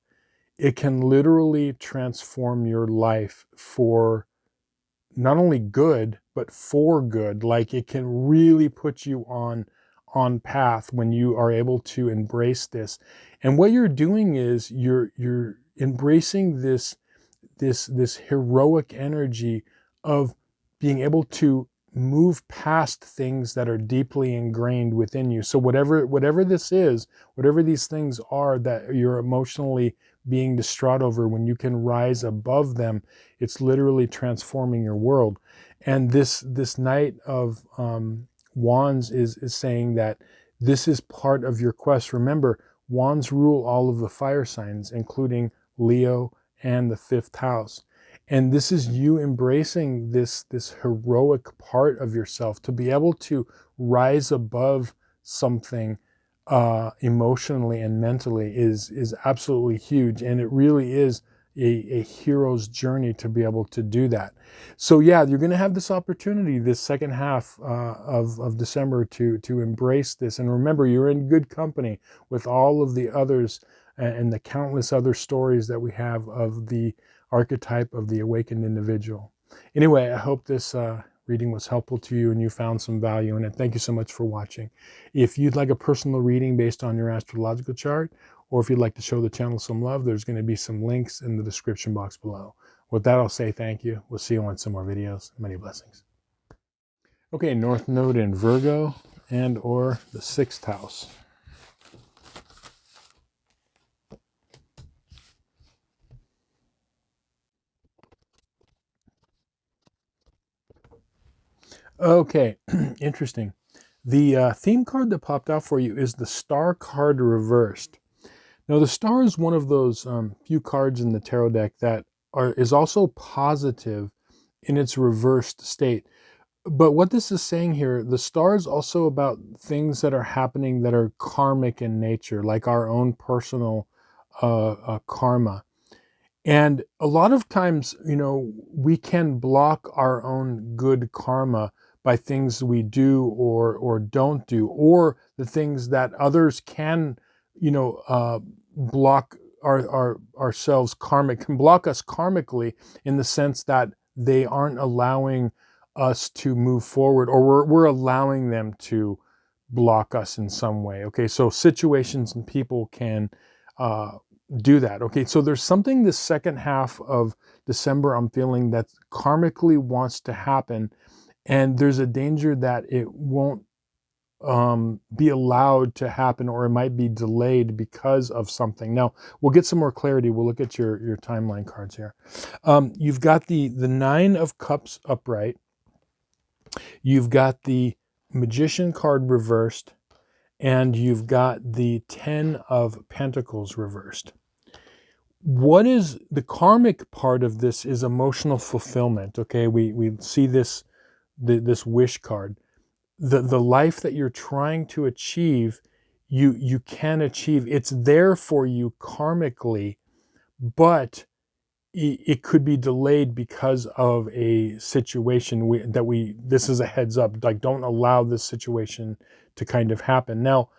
it can literally transform your life for not only good, but for good. Like, it can really put you on path when you are able to embrace this. And what you're doing is you're embracing this heroic energy of being able to move past things that are deeply ingrained within you. So whatever this is, whatever these things are that you're emotionally being distraught over, when you can rise above them, it's literally transforming your world. And this Knight of Wands is saying that this is part of your quest. Remember, Wands rule all of the fire signs, including Leo and the 5th house. And this is you embracing this heroic part of yourself, to be able to rise above something emotionally and mentally is absolutely huge. And it really is a hero's journey to be able to do that. So yeah, you're going to have this opportunity this second half of December to embrace this. And remember, you're in good company with all of the others and the countless other stories that we have of the archetype of the awakened individual. Anyway, I hope this reading was helpful to you and you found some value in it. Thank you so much for watching. If you'd like a personal reading based on your astrological chart, or if you'd like to show the channel some love, there's going to be some links in the description box below. With that, I'll say thank you. We'll see you on some more videos. Many blessings. Okay, North Node in Virgo and or the 6th house. Okay, interesting. The theme card that popped out for you is the Star card reversed. Now, the Star is one of those few cards in the tarot deck that is also positive in its reversed state. But what this is saying here, the Star is also about things that are happening that are karmic in nature, like our own personal karma. And a lot of times, you know, we can block our own good karma by things we do or don't do, or the things that others can, you know, block ourselves can block us karmically, in the sense that they aren't allowing us to move forward, or we're allowing them to block us in some way. Okay, so situations and people can do that. Okay, so there's something this second half of December I'm feeling that karmically wants to happen, and there's a danger that it won't be allowed to happen, or it might be delayed because of something. Now, we'll get some more clarity. We'll look at your timeline cards here. You've got the 9 of Cups upright. You've got the Magician card reversed, and you've got the 10 of Pentacles reversed. What is the karmic part of this is emotional fulfillment. Okay, we see this wish card. The life that you're trying to achieve, you can achieve. It's there for you karmically, but it could be delayed because of a situation this is a heads up, like, don't allow this situation to kind of happen. Now,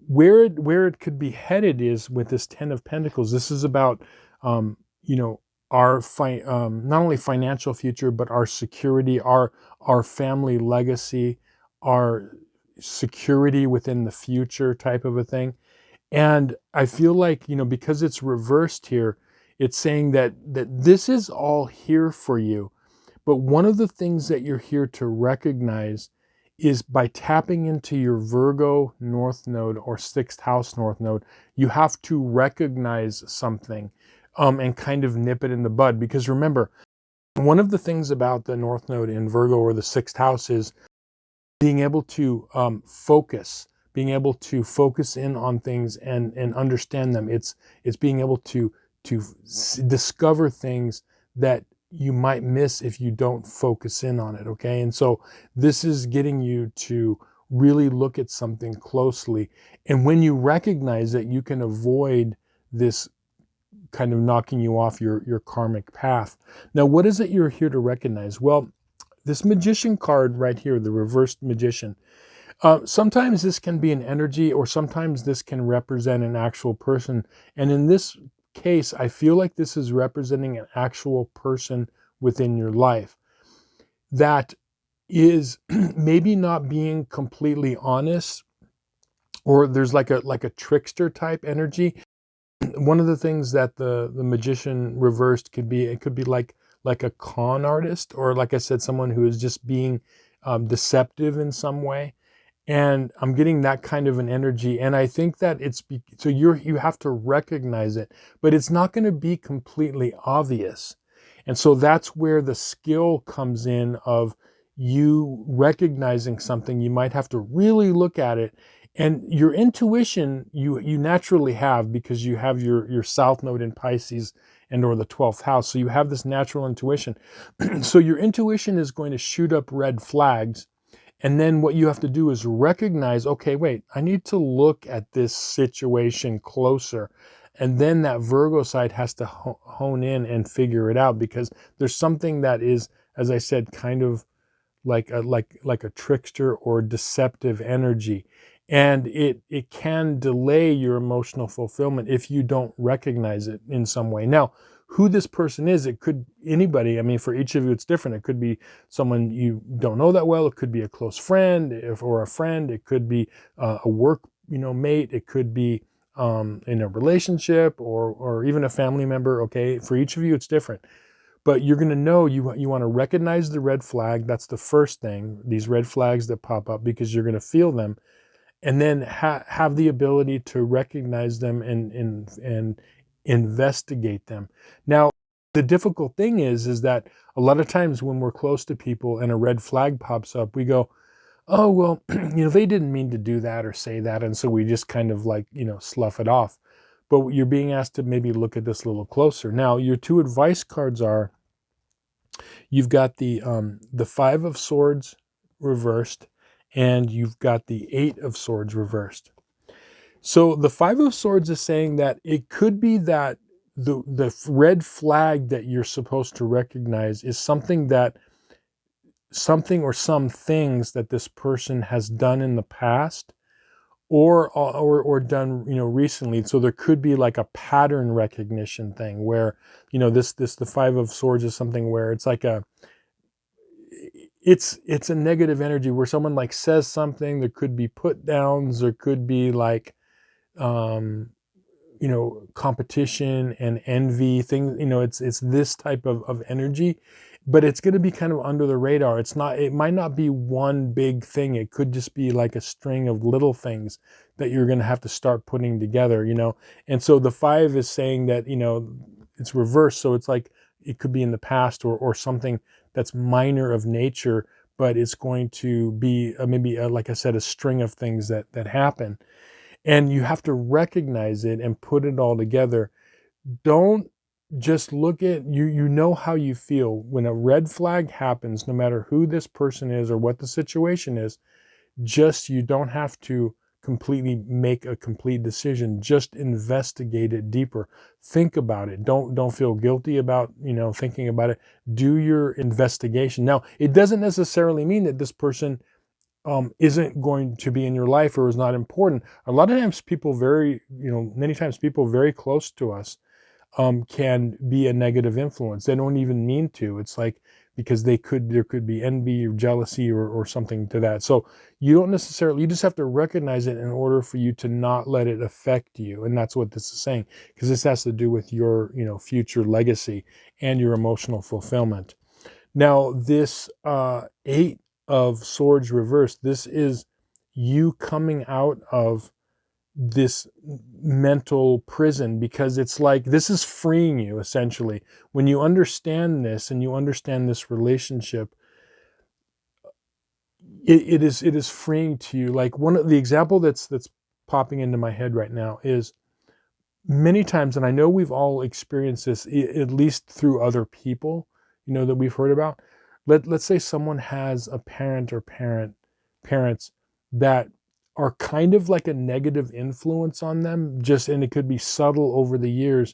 where it could be headed is with this 10 of Pentacles. This is about, you know, our not only financial future, but our security, our family legacy, our security within the future type of a thing. And I feel like, you know, because it's reversed here, it's saying that this is all here for you. But one of the things that you're here to recognize is by tapping into your Virgo North Node or 6th house North Node, you have to recognize something and kind of nip it in the bud. Because remember, one of the things about the North Node in Virgo or the 6th house is being able to focus, being able to focus in on things and understand them. It's being able to discover things that you might miss if you don't focus in on it. Okay, and so this is getting you to really look at something closely, and when you recognize that, you can avoid this kind of knocking you off your karmic path. Now, what is it you're here to recognize? Well, this Magician card right here, the reversed Magician, sometimes this can be an energy, or sometimes this can represent an actual person. And in this case, I feel like this is representing an actual person within your life that is maybe not being completely honest, or there's like a trickster type energy. One of the things that the Magician reversed could be, it could be like a con artist, or, like I said, someone who is just being deceptive in some way. And I'm getting that kind of an energy, and I think that so you have to recognize it, but it's not going to be completely obvious. And so that's where the skill comes in of you recognizing something. You might have to really look at it, and your intuition you naturally have, because you have your South Node in Pisces and or the 12th house. So you have this natural intuition. So your intuition is going to shoot up red flags. And then what you have to do is recognize, okay, wait, I need to look at this situation closer. And then that Virgo side has to hone in and figure it out, because there's something that is, as I said, kind of like a trickster or deceptive energy. And it can delay your emotional fulfillment if you don't recognize it in some way. Now, who this person is, it could anybody. I mean, for each of you, it's different. It could be someone you don't know that well. It could be a close friend, or a friend. It could be a work, mate. It could be in a relationship, or even a family member. Okay, for each of you, it's different. But you're going to know you want to recognize the red flag. That's the first thing. These red flags that pop up, because you're going to feel them, and then have the ability to recognize them and investigate them. Now, the difficult thing is that a lot of times when we're close to people and a red flag pops up, we go, oh, well, they didn't mean to do that or say that. And so we just kind of like, slough it off. But you're being asked to maybe look at this a little closer. Now, your two advice cards are, you've got the Five of Swords reversed, and you've got the Eight of Swords reversed. So the Five of Swords is saying that it could be that the red flag that you're supposed to recognize is something or some things that this person has done in the past, or done recently. So there could be like a pattern recognition thing where the Five of Swords is something where it's like it's a negative energy where someone like says something. There could be put downs, there could be like competition and envy things. It's this type of energy, but it's going to be kind of under the radar. It might not be one big thing. It could just be like a string of little things that you're going to have to start putting together, and so the five is saying that it's reversed. So it's like it could be in the past, or something that's minor of nature, but it's going to be maybe like I said, a string of things that happen. And you have to recognize it and put it all together. Don't just look at you know how you feel when a red flag happens, no matter who this person is or what the situation is. Just, you don't have to completely make a complete decision. Just investigate it deeper. Think about it. Don't feel guilty about thinking about it. Do your investigation. Now, it doesn't necessarily mean that this person isn't going to be in your life or is not important. A lot of times many times people very close to us can be a negative influence. They don't even mean to. It's like, because there could be envy or jealousy or something to that. So you just have to recognize it in order for you to not let it affect you. And that's what this is saying, because this has to do with your, future legacy and your emotional fulfillment. Now, this Eight of Swords reversed, this is you coming out of this mental prison, because it's like this is freeing you essentially. When you understand this and you understand this relationship, it is freeing to you. Like one of the example that's popping into my head right now is many times, and I know we've all experienced this, at least through other people, that we've heard about. Let's say someone has a parent or parents that are kind of like a negative influence on them, and it could be subtle over the years,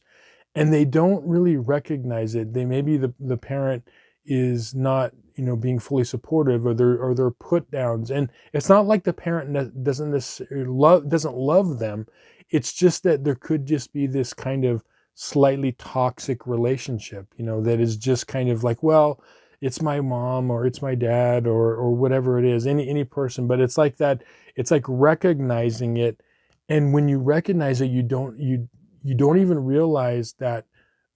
and they don't really recognize it. Maybe the parent is not, being fully supportive, or they're put downs. And it's not like the parent doesn't necessarily love them. It's just that there could just be this kind of slightly toxic relationship, that is just kind of like, well, it's my mom or it's my dad or whatever it is, any person. But it's like that. It's like recognizing it. And when you recognize it, you don't even realize that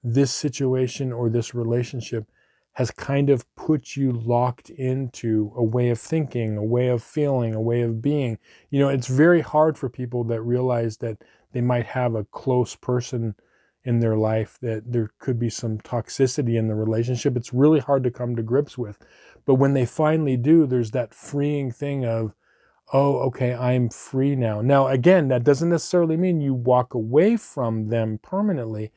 this situation or this relationship has kind of put you locked into a way of thinking, a way of feeling, a way of being. It's very hard for people that realize that they might have a close person in their life, that there could be some toxicity in the relationship. It's really hard to come to grips with. But when they finally do, there's that freeing thing of, oh, okay, I'm free now. Now, again, that doesn't necessarily mean you walk away from them permanently,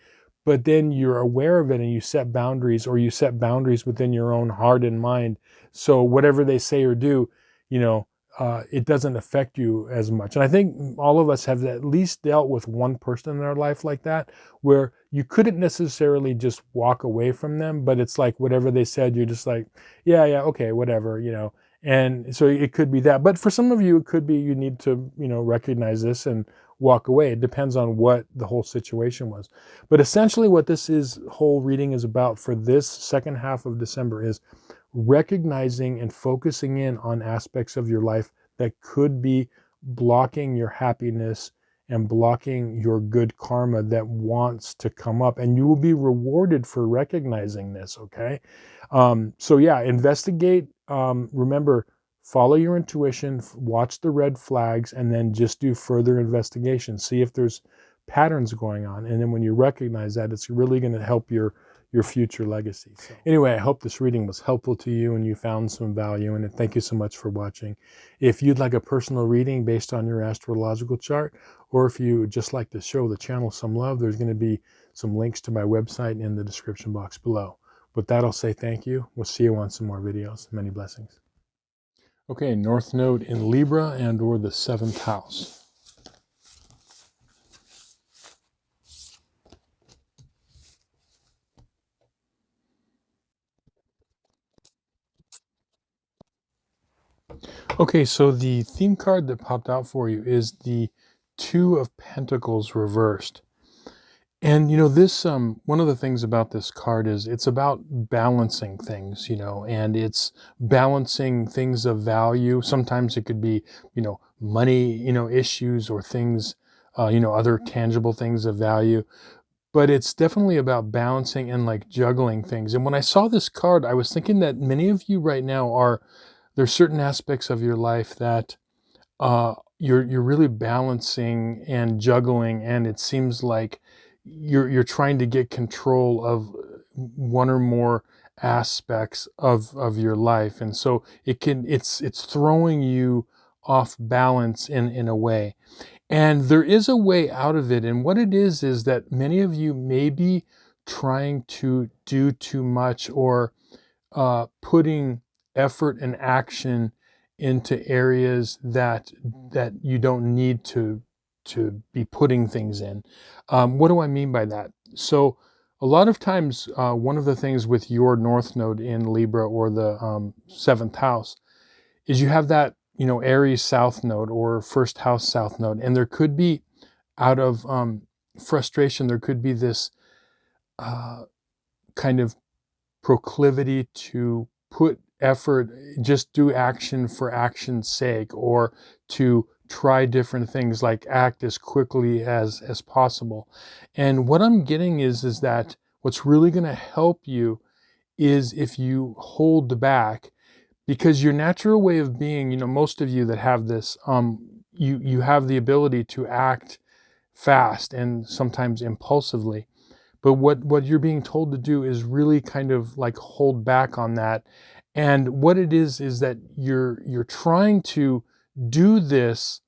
but then you're aware of it and you set boundaries, or you set boundaries within your own heart and mind. So whatever they say or do, it doesn't affect you as much. And I think all of us have at least dealt with one person in our life like that, where you couldn't necessarily just walk away from them, but it's like whatever they said, you're just like, yeah, okay, whatever, And so it could be that. But for some of you, it could be you need to, recognize this and walk away. It depends on what the whole situation was. But essentially what whole reading is about for this second half of December is recognizing and focusing in on aspects of your life that could be blocking your happiness and blocking your good karma that wants to come up. And you will be rewarded for recognizing this, okay? So yeah, investigate. Remember, follow your intuition, watch the red flags, and then just do further investigation. See if there's patterns going on. And then when you recognize that, it's really going to help your future legacy. So anyway, I hope this reading was helpful to you and you found some value in it. Thank you so much for watching. If you'd like a personal reading based on your astrological chart, or if you just like to show the channel some love, there's going to be some links to my website in the description box below. With that, I'll say thank you. We'll see you on some more videos. Many blessings. Okay, North Node in Libra and or the 7th house. Okay, so the theme card that popped out for you is the 2 of Pentacles reversed. And this one of the things about this card is it's about balancing things, and it's balancing things of value. Sometimes it could be, money, issues or things, other tangible things of value. But it's definitely about balancing and like juggling things. And when I saw this card, I was thinking that many of you right now there's certain aspects of your life that you're really balancing and juggling, and it seems like you're trying to get control of one or more aspects of your life, and so it's throwing you off balance in a way. And there is a way out of it, and what it is that many of you may be trying to do too much, or putting effort and action into areas that you don't need to be putting things in. What do I mean by that? So a lot of times, one of the things with your North Node in Libra or the 7th house is you have that, Aries South Node or first house South Node. And there could be, out of frustration, there could be this kind of proclivity to put effort, just do action for action's sake, or to try different things, like act as quickly as possible. And what I'm getting is that what's really going to help you is if you hold back, because your natural way of being, most of you that have this, you have the ability to act fast and sometimes impulsively. But what you're being told to do is really kind of like hold back on that. And what it is that you're trying to do this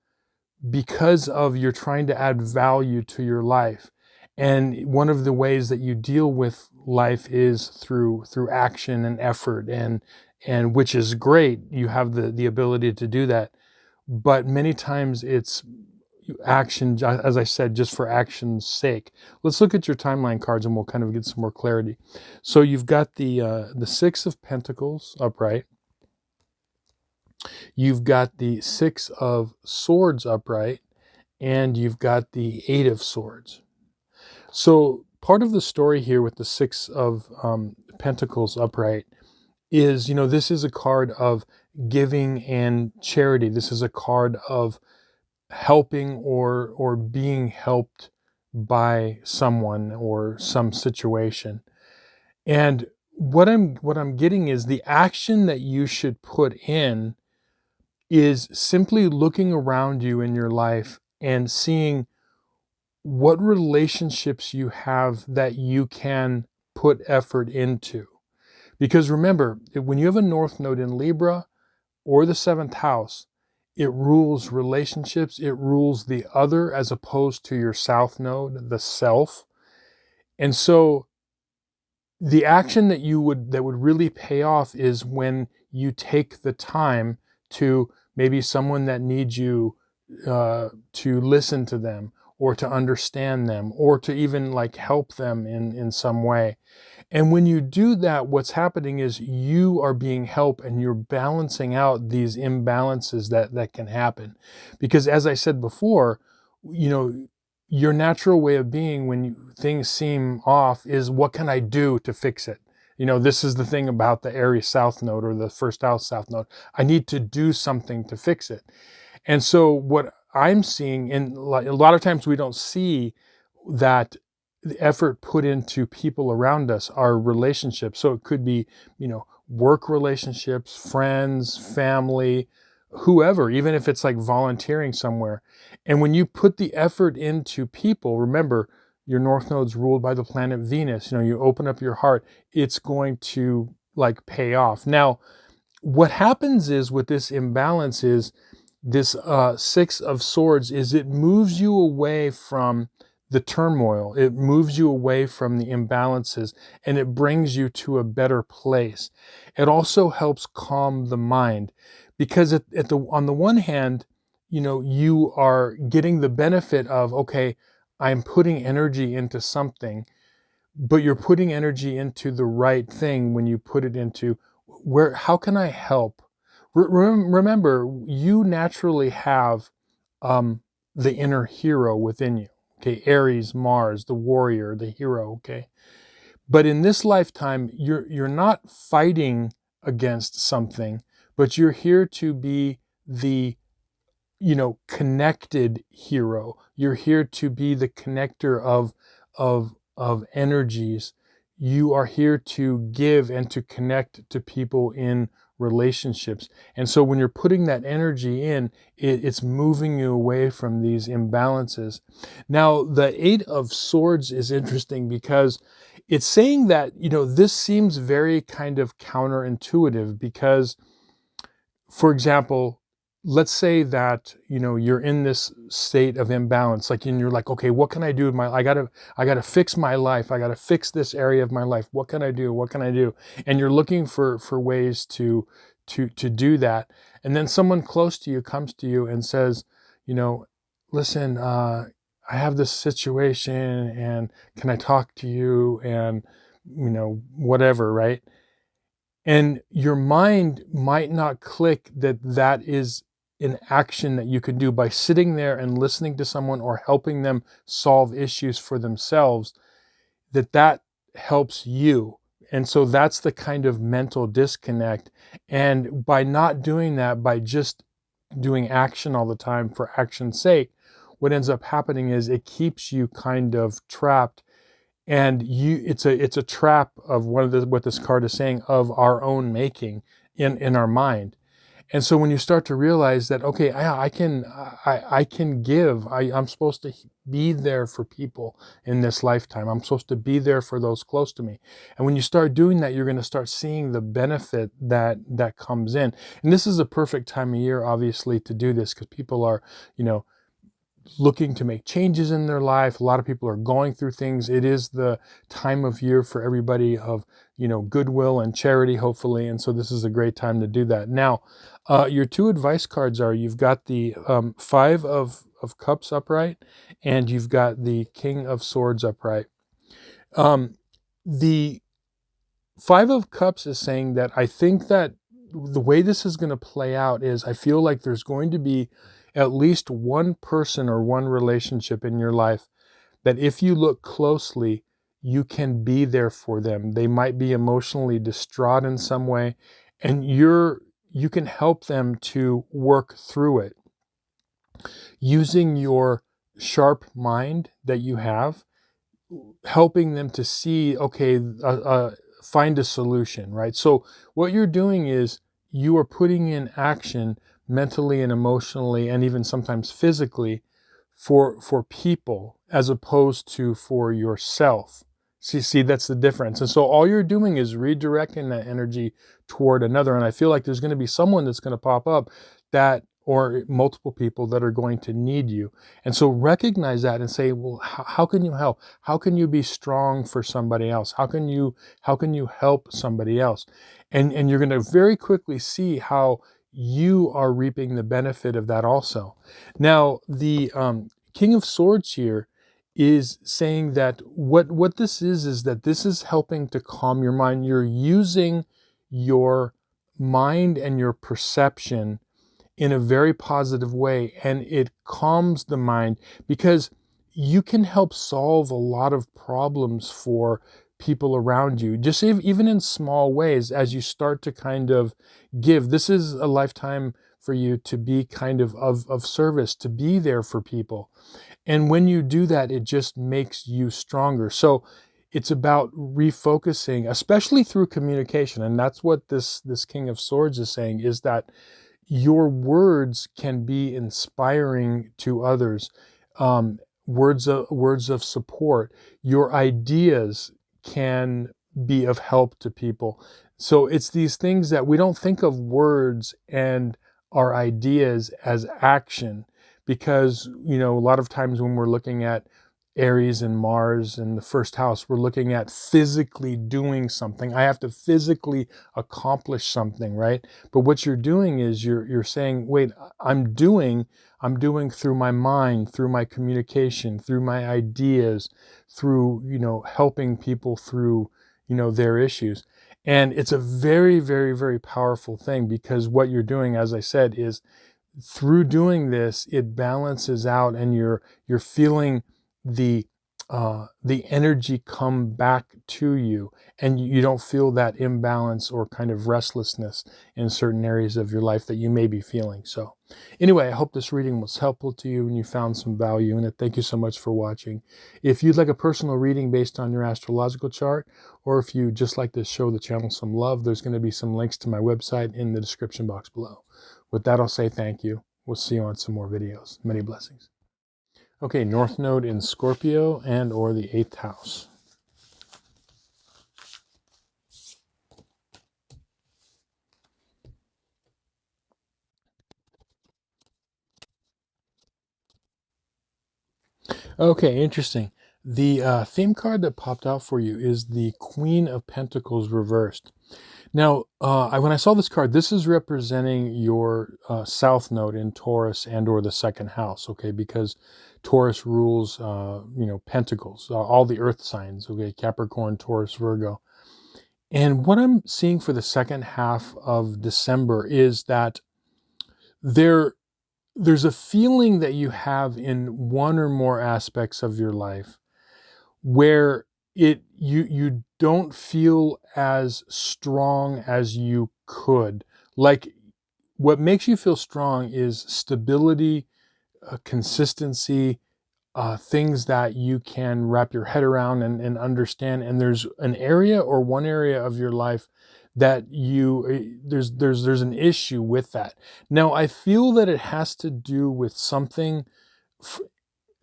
because of you're trying to add value to your life. And one of the ways that you deal with life is through action and effort, and which is great. You have the ability to do that. But many times it's action, as I said, just for action's sake. Let's look at your timeline cards and we'll kind of get some more clarity. So you've got the 6 of Pentacles upright. You've got the 6 of Swords upright, and you've got the 8 of Swords. So part of the story here with the 6 of Pentacles upright is, this is a card of giving and charity. This is a card of helping or being helped by someone or some situation. And what I'm getting is the action that you should put in is simply looking around you in your life and seeing what relationships you have that you can put effort into. Because remember, when you have a North Node in Libra or the 7th house, it rules relationships, it rules the other as opposed to your South Node, the self. And so the action that would really pay off is when you take the time to maybe someone that needs you to listen to them, or to understand them, or to even like help them in some way. And when you do that, what's happening is you are being helped and you're balancing out these imbalances that can happen. Because as I said before, your natural way of being when things seem off is, what can I do to fix it? This is the thing about the Aries South Node or the first house South Node. I need to do something to fix it. And so what I'm seeing, and a lot of times we don't see that the effort put into people around us, our relationships. So it could be, work relationships, friends, family, whoever, even if it's like volunteering somewhere. And when you put the effort into people, remember, your North Node's ruled by the planet Venus. You open up your heart, it's going to like pay off. Now, what happens is with this imbalance is this Six of Swords is it moves you away from the turmoil. It moves you away from the imbalances and it brings you to a better place. It also helps calm the mind because on the one hand, you are getting the benefit of, okay, I'm putting energy into something, but you're putting energy into the right thing when you put it into how can I help? Remember, you naturally have the inner hero within you. Okay, Aries, Mars, the warrior, the hero. Okay, but in this lifetime, you're not fighting against something, but you're here to be the connected hero. You're here to be the connector of energies. You are here to give and to connect to people in relationships. And so when you're putting that energy in, it's moving you away from these imbalances. Now, the Eight of Swords is interesting because it's saying that, this seems very kind of counterintuitive because, for example, let's say that, you're in this state of imbalance, like, and you're like, okay, what can I do with I gotta fix my life. I gotta fix this area of my life. What can I do? What can I do? And you're looking for ways to do that. And then someone close to you comes to you and says, listen, I have this situation and can I talk to you? And, whatever, right? And your mind might not click that is an action that you can do by sitting there and listening to someone or helping them solve issues for themselves, that helps you. And so that's the kind of mental disconnect. And by not doing that, by just doing action all the time for action's sake, what ends up happening is it keeps you kind of trapped. And it's a trap of what this card is saying, of our own making in our mind. And so when you start to realize that, okay, I can give, I'm supposed to be there for people in this lifetime. I'm supposed to be there for those close to me. And when you start doing that, you're going to start seeing the benefit that comes in. And this is a perfect time of year, obviously, to do this because people are, looking to make changes in their life. A lot of people are going through things. It is the time of year for everybody of, goodwill and charity, hopefully. And so this is a great time to do that. Now, your two advice cards are, you've got the Five of Cups upright, and you've got the King of Swords upright. The Five of Cups is saying that I think that the way this is going to play out is, I feel like there's going to be at least one person or one relationship in your life that if you look closely, you can be there for them. They might be emotionally distraught in some way, and you can help them to work through it using your sharp mind that you have, helping them to see, okay, find a solution, right? So what you're doing is you are putting in action mentally and emotionally and even sometimes physically for people as opposed to for yourself. See, that's the difference. And so all you're doing is redirecting that energy toward another. And I feel like there's going to be someone that's going to pop up or multiple people that are going to need you. And so recognize that and say, well, how can you help? How can you be strong for somebody else? How can you help somebody else? And you're going to very quickly see how you are reaping the benefit of that also. Now, the King of Swords here is saying that what this is that this is helping to calm your mind. You're using your mind and your perception in a very positive way, and it calms the mind, because you can help solve a lot of problems for people around you, just even in small ways, as you start to kind of give. This is a lifetime for you to be kind of service, to be there for people. And when you do that, it just makes you stronger. So it's about refocusing, especially through communication. And that's what this King of Swords is saying, is that your words can be inspiring to others. Words of support. Your ideas can be of help to people. So it's these things that we don't think of words and our ideas as action, because, you know, a lot of times when we're looking at Aries and Mars in the first house, we're looking at physically doing something. I have to physically accomplish something, right? But what you're doing is you're saying, wait, I'm doing through my mind, through my communication, through my ideas, through, you know, helping people through, you know, their issues. And it's a very, very, very powerful thing, because what you're doing, as I said, is through doing this, it balances out, and you're feeling the energy come back to you, and you don't feel that imbalance or kind of restlessness in certain areas of your life that you may be feeling. So anyway, I hope this reading was helpful to you and you found some value in it. Thank you so much for watching. If you'd like a personal reading based on your astrological chart, or if you just like to show the channel some love, there's going to be some links to my website in the description box below. With that, I'll say thank you. We'll see you on some more videos. Many blessings. Okay, North Node in Scorpio and or the 8th house. Okay, interesting. The theme card that popped out for you is the Queen of Pentacles reversed. Now, when I saw this card, this is representing your South Node in Taurus and or the 2nd house, okay? Because Taurus rules, you know, Pentacles, all the earth signs, okay? Capricorn, Taurus, Virgo. And what I'm seeing for the second half of December is that there's a feeling that you have in one or more aspects of your life where you don't feel as strong as you could. Like, what makes you feel strong is stability, consistency, things that you can wrap your head around and understand. And there's an area or one area of your life that there's an issue with that. Now, I feel that it has to do with something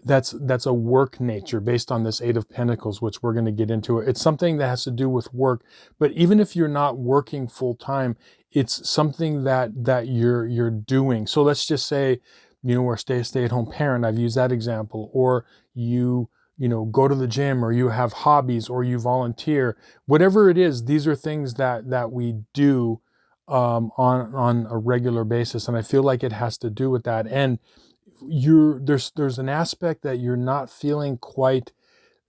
that's a work nature based on this 8 of Pentacles, which we're going to get into. It's something that has to do with work. But even if you're not working full time, it's something that you're doing. So let's just say, you know, we're a stay-at-home parent. I've used that example. Or you know, go to the gym, or you have hobbies, or you volunteer. Whatever it is, these are things that we do on a regular basis. And I feel like it has to do with that. And there's an aspect that you're not feeling quite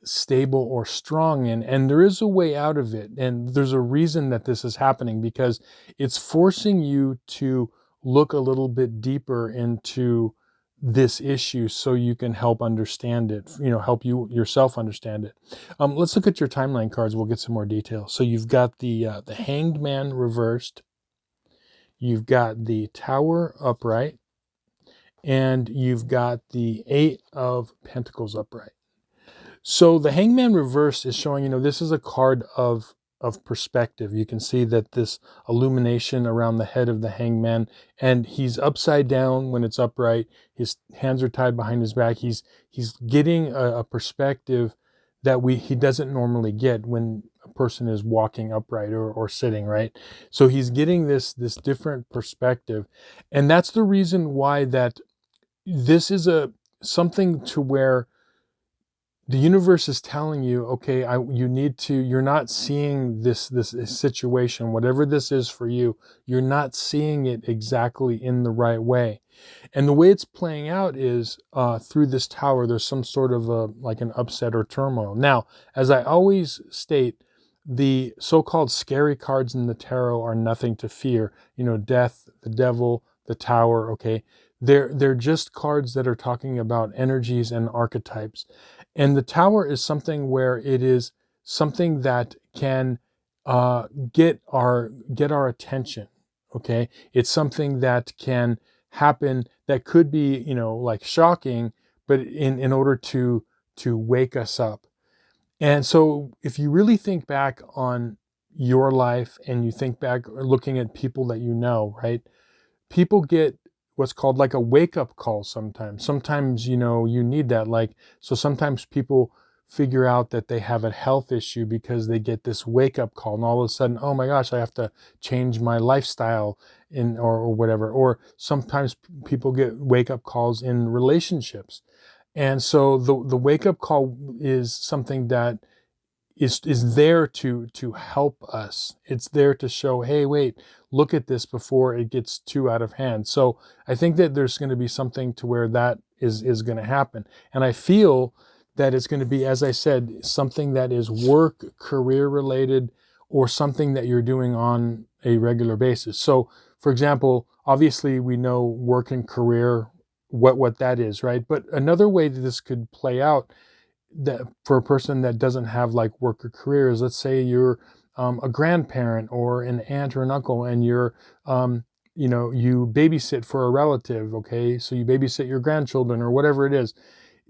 stable or strong in, and there is a way out of it. And there's a reason that this is happening, because it's forcing you to look a little bit deeper into this issue so you can help understand it, you know, help you yourself understand it. Let's look at your timeline cards. We'll get some more detail. So you've got the Hanged Man reversed, you've got the Tower upright, and you've got the 8 of Pentacles upright. So the Hangman reverse is showing, you know, this is a card of perspective. You can see that this illumination around the head of the Hangman, and he's upside down when it's upright. His hands are tied behind his back. He's getting a perspective that he doesn't normally get when a person is walking upright or sitting, right? So he's getting this different perspective. And that's the reason why that this is something to where the universe is telling you, okay, you're not seeing this situation, whatever this is for you, you're not seeing it exactly in the right way. And the way it's playing out is through this tower, there's some sort of like an upset or turmoil. Now, as I always state, the so-called scary cards in the tarot are nothing to fear. You know, death, the devil, the tower, okay? They're just cards that are talking about energies and archetypes. And the tower is something where it is something that can get our attention, okay? It's something that can happen that could be, you know, like shocking, but in order to wake us up. And so if you really think back on your life and you think back looking at people that you know, right? People get what's called like a wake-up call sometimes. Sometimes, you know, you need that. Like, so sometimes people figure out that they have a health issue because they get this wake-up call, and all of a sudden, oh my gosh, I have to change my lifestyle or whatever. Or sometimes people get wake-up calls in relationships. And so the wake-up call is something that is there to help us. It's there to show, hey, wait, look at this before it gets too out of hand. So I think that there's going to be something to where that is going to happen. And I feel that it's going to be, as I said, something that is work, career related, or something that you're doing on a regular basis. So, for example, obviously we know work and career, what that is, right? But another way that this could play out, that for a person that doesn't have like work or careers, let's say you're a grandparent or an aunt or an uncle, and you're you know, you babysit for a relative, okay? So you babysit your grandchildren or whatever it is.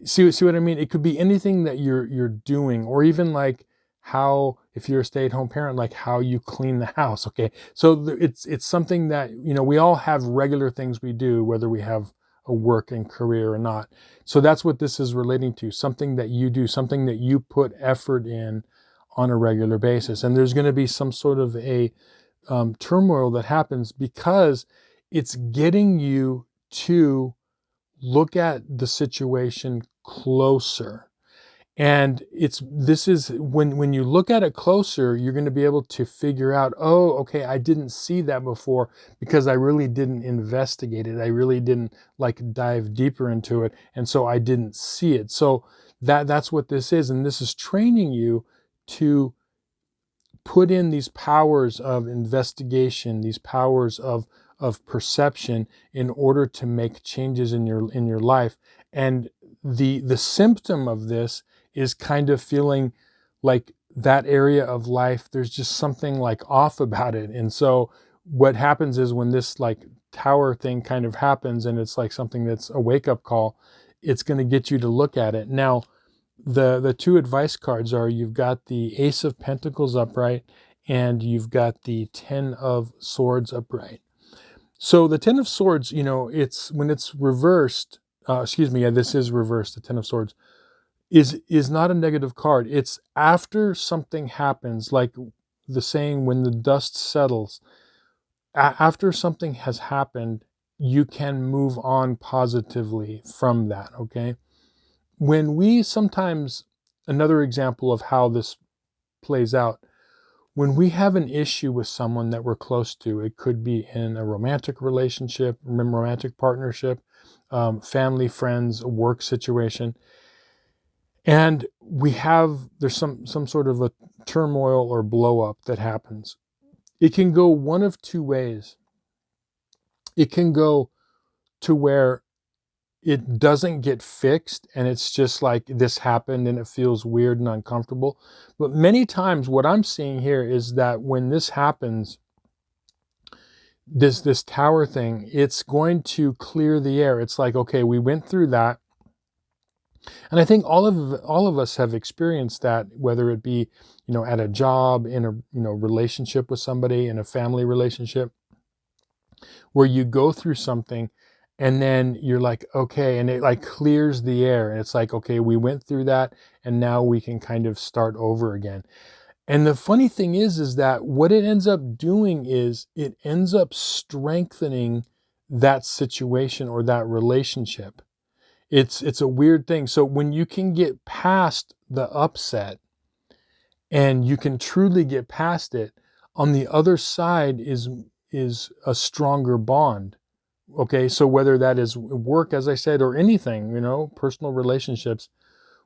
See what I mean? It could be anything that you're doing, or even like how, if you're a stay-at-home parent, like how you clean the house, okay? So it's something that, you know, we all have regular things we do, whether we have a work and career or not. So that's what this is relating to, something that you do, something that you put effort in on a regular basis. And there's going to be some sort of a turmoil that happens because it's getting you to look at the situation closer. And this is when you look at it closer, you're going to be able to figure out, oh, okay, I didn't see that before because I really didn't investigate it. I really didn't like dive deeper into it. And so I didn't see it. So that's what this is. And this is training you to put in these powers of investigation, these powers of perception, in order to make changes in your life. And the symptom of this is kind of feeling like that area of life, there's just something like off about it. And so what happens is when this like tower thing kind of happens, and it's like something that's a wake-up call, it's going to get you to look at it. Now, the two advice cards are, you've got the Ace of Pentacles upright, and you've got the Ten of Swords upright. So the Ten of Swords, you know, it's when it's reversed, this is reversed, the Ten of Swords is not a negative card. It's after something happens, like the saying, when the dust settles, after something has happened, you can move on positively from that, okay? When we sometimes, another example of how this plays out, when we have an issue with someone that we're close to, it could be in a romantic relationship, romantic partnership, family, friends, a work situation, and there's some sort of a turmoil or blow up that happens. It can go one of two ways. It can go to where it doesn't get fixed, and it's just like, this happened and it feels weird and uncomfortable. But many times what I'm seeing here is that when this happens, this tower thing, it's going to clear the air. It's like, okay, we went through that. And I think all of us have experienced that, whether it be, you know, at a job, in a, you know, relationship with somebody, in a family relationship, where you go through something and then you're like, okay, and it like clears the air, and it's like, okay, we went through that, and now we can kind of start over again. And the funny thing is that what it ends up doing is it ends up strengthening that situation or that relationship. It's a weird thing. So when you can get past the upset, and you can truly get past it, on the other side is a stronger bond, Okay, so whether that is work, as I said, or anything, you know, personal relationships,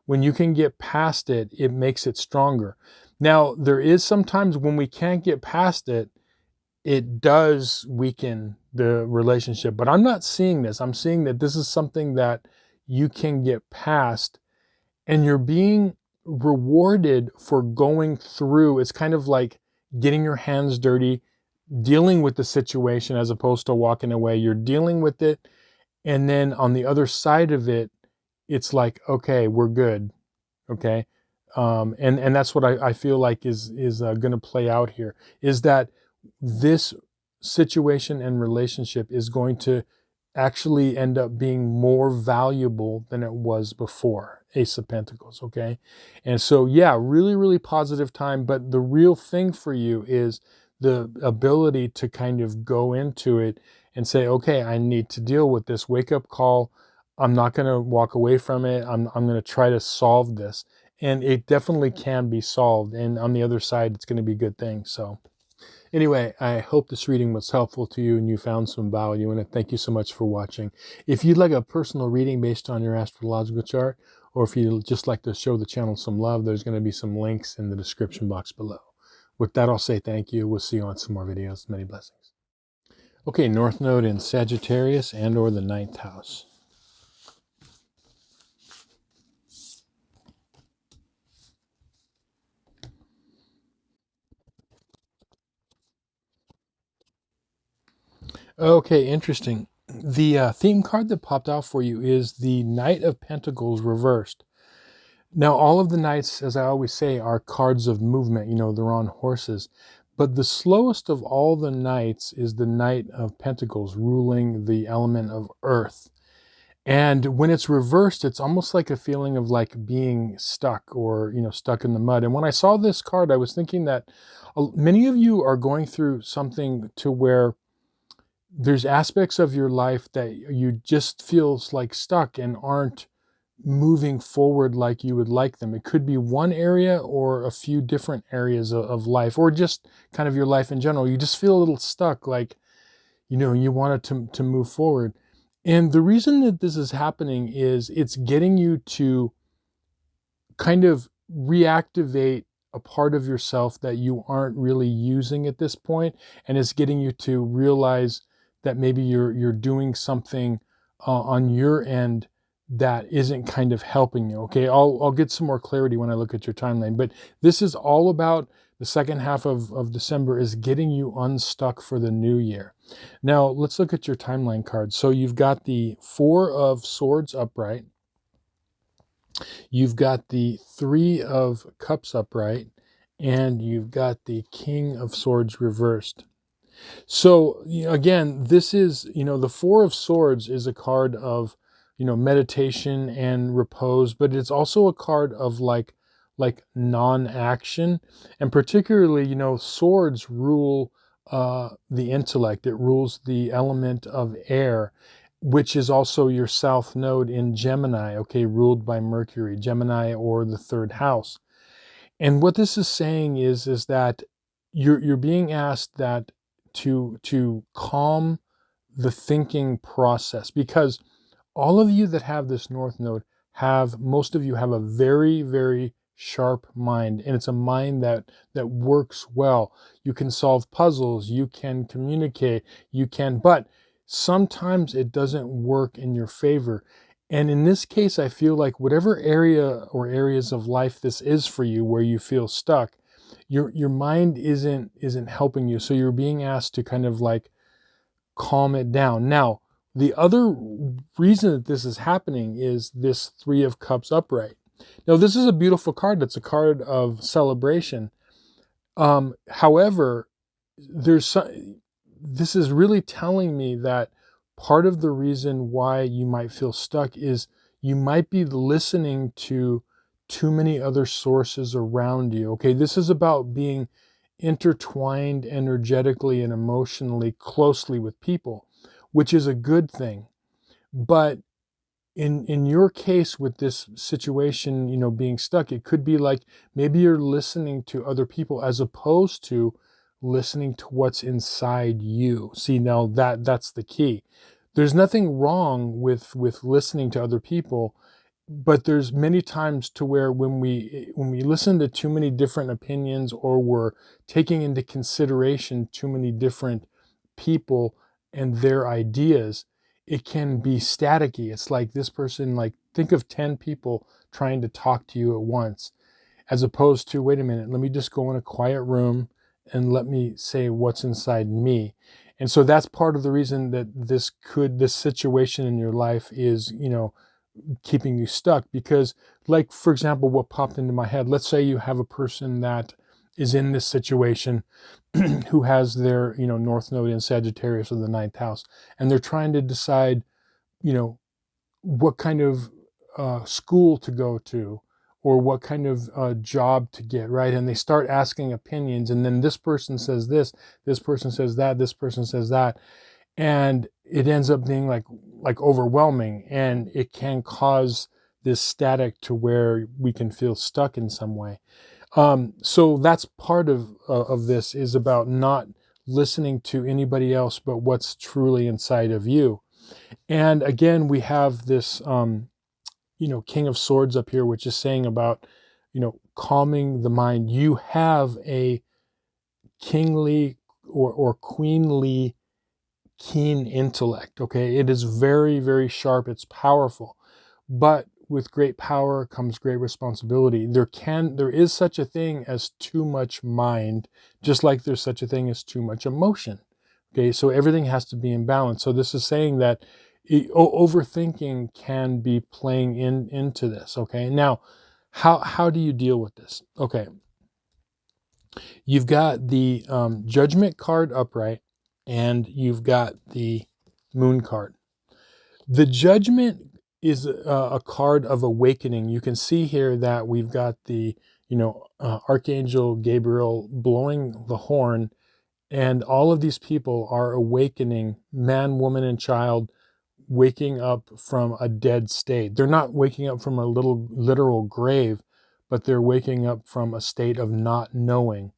when you can get past it, it makes it stronger. Now, there is sometimes when we can't get past it, it does weaken the relationship. But I'm not seeing this. I'm seeing that this is something that you can get past, and you're being rewarded for going through. It's kind of like getting your hands dirty, dealing with the situation as opposed to walking away. You're dealing with it. And then on the other side of it, it's like, okay, we're good. Okay. And that's what I feel like is going to play out here, is that this situation and relationship is going to actually end up being more valuable than it was before. Ace of Pentacles, okay? And so, yeah, really, really positive time. But the real thing for you is the ability to kind of go into it and say, okay, I need to deal with this wake-up call. I'm not going to walk away from it. I'm going to try to solve this. And it definitely can be solved. And on the other side, it's going to be good things. So anyway, I hope this reading was helpful to you and you found some value in it. Thank you so much for watching. If you'd like a personal reading based on your astrological chart, or if you'd just like to show the channel some love, there's going to be some links in the description box below. With that, I'll say thank you. We'll see you on some more videos. Many blessings. Okay, North Node in Sagittarius and or the 9th house. Okay, interesting. The theme card that popped out for you is the Knight of Pentacles reversed. Now, all of the knights, as I always say, are cards of movement. You know, they're on horses. But the slowest of all the knights is the Knight of Pentacles, ruling the element of earth. And when it's reversed, it's almost like a feeling of like being stuck, or, you know, stuck in the mud. And when I saw this card, I was thinking that many of you are going through something to where there's aspects of your life that you just feels like stuck and aren't moving forward like you would like them. It could be one area or a few different areas of life, or just kind of your life in general. You just feel a little stuck, like, you know, you want it to move forward. And the reason that this is happening is it's getting you to kind of reactivate a part of yourself that you aren't really using at this point, and it's getting you to realize that maybe you're doing something on your end that isn't kind of helping you. Okay, I'll get some more clarity when I look at your timeline, but this is all about the second half of December is getting you unstuck for the new year. Now let's look at your timeline card. So you've got the Four of Swords upright. You've got the Three of Cups upright, and you've got the King of Swords reversed. So, you know, again, this is, you know, the Four of Swords is a card of, you know, meditation and repose, but it's also a card of like non-action. And particularly, you know, swords rule the intellect. It rules the element of air, which is also your south node in Gemini, okay, ruled by Mercury, Gemini, or the third house. And what this is saying is that you're being asked that to calm the thinking process, because all of you that have this North Node most of you have a very, very sharp mind, and it's a mind that works well. You can solve puzzles, you can communicate, but sometimes it doesn't work in your favor. And in this case, I feel like whatever area or areas of life this is for you where you feel stuck, your mind isn't helping you. So you're being asked to kind of like calm it down. Now, the other reason that this is happening is this Three of Cups upright. Now, this is a beautiful card. It's a card of celebration. However, this is really telling me that part of the reason why you might feel stuck is you might be listening to too many other sources around you. Okay, this is about being intertwined energetically and emotionally closely with people, which is a good thing. But in your case with this situation, you know, being stuck, it could be like maybe you're listening to other people as opposed to listening to what's inside you. See, now that's the key. There's nothing wrong with listening to other people, but there's many times to where when we listen to too many different opinions, or we're taking into consideration too many different people and their ideas, it can be staticky. It's like this person, like, think of 10 people trying to talk to you at once, as opposed to, wait a minute, let me just go in a quiet room and let me say what's inside me. And so that's part of the reason that this situation in your life is, keeping you stuck. Because, like, for example, what popped into my head, let's say you have a person that is in this situation who has their, North Node in Sagittarius or the ninth house, and they're trying to decide, you know, what kind of school to go to, or what kind of job to get, right? And they start asking opinions, and then this person says this person says that, this person says that, and it ends up being like overwhelming, and it can cause this static to where we can feel stuck in some way. So that's part of this, is about not listening to anybody else but what's truly inside of you. And again, we have this King of Swords up here, which is saying about, calming the mind. You have a kingly or queenly keen intellect, okay? It is very, very sharp. It's powerful. But with great power comes great responsibility. There is such a thing as too much mind, just like there's such a thing as too much emotion. Okay, so everything has to be in balance. So this is saying that overthinking can be playing into this. Okay, now how do you deal with this? Okay, you've got the Judgment card upright, and you've got the Moon card. The Judgment is a card of awakening. You can see here that we've got the Archangel Gabriel blowing the horn, and all of these people are awakening, man, woman, and child, waking up from a dead state. They're not waking up from a little literal grave, but they're waking up from a state of not knowing.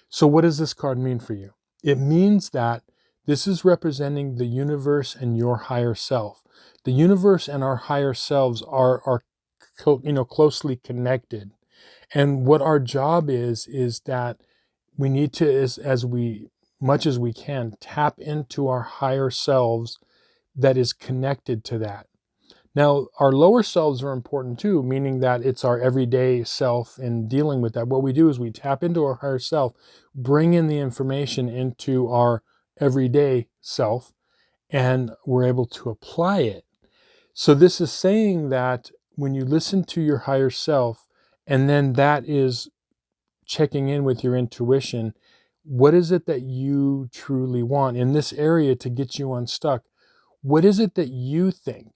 So what does this card mean for you? It means that this is representing the universe and your higher self. The universe and our higher selves are closely connected. And what our job is that we need to, as much as we can, tap into our higher selves that is connected to that. Now, our lower selves are important too, meaning that it's our everyday self in dealing with that. What we do is we tap into our higher self, bring in the information into our everyday self, and we're able to apply it. So this is saying that when you listen to your higher self, and then that is checking in with your intuition, what is it that you truly want in this area to get you unstuck? What is it that you think?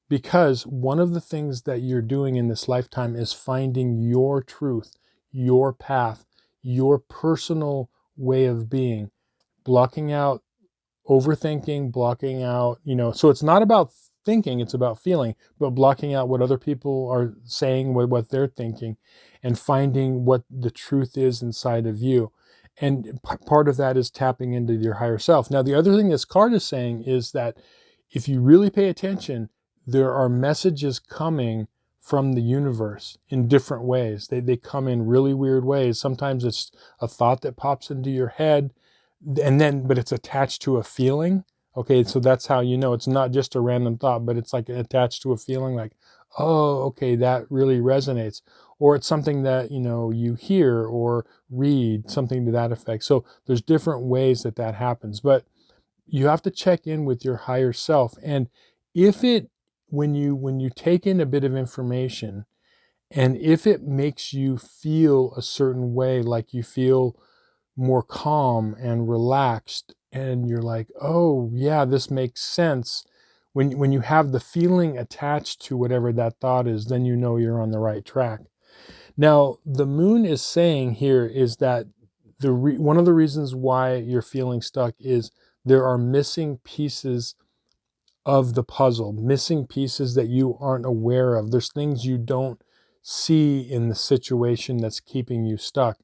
Because one of the things that you're doing in this lifetime is finding your truth, your path, your personal way of being, blocking out overthinking, blocking out, so it's not about thinking, it's about feeling, but blocking out what other people are saying, what they're thinking, and finding what the truth is inside of you. And part of that is tapping into your higher self. Now, the other thing this card is saying is that if you really pay attention, there are messages coming from the universe in different ways. They come in really weird ways. Sometimes it's a thought that pops into your head, but it's attached to a feeling. Okay, so that's how it's not just a random thought, but it's like attached to a feeling, like, oh, okay, that really resonates. Or it's something that you hear or read, something to that effect. So there's different ways that happens, but you have to check in with your higher self. And if when you take in a bit of information, and if it makes you feel a certain way, like you feel more calm and relaxed, and you're like, oh yeah, this makes sense. When you have the feeling attached to whatever that thought is, then you're on the right track. Now, the Moon is saying here is that one of the reasons why you're feeling stuck is there are missing pieces of the puzzle, missing pieces that you aren't aware of. There's things you don't see in the situation that's keeping you stuck.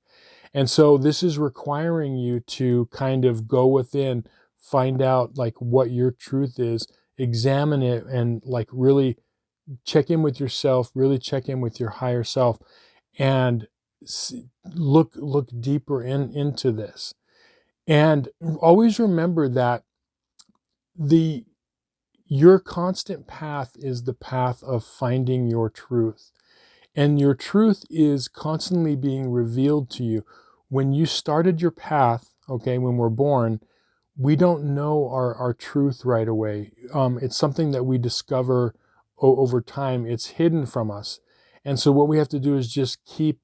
And so this is requiring you to kind of go within, find out like what your truth is. examine it and like really check in with yourself, really check in with your higher self, and look deeper into this. And always remember that your constant path is the path of finding your truth. And your truth is constantly being revealed to you. When you started your path, okay, when we're born, we don't know our truth right away. It's something that we discover over time. It's hidden from us. And so what we have to do is just keep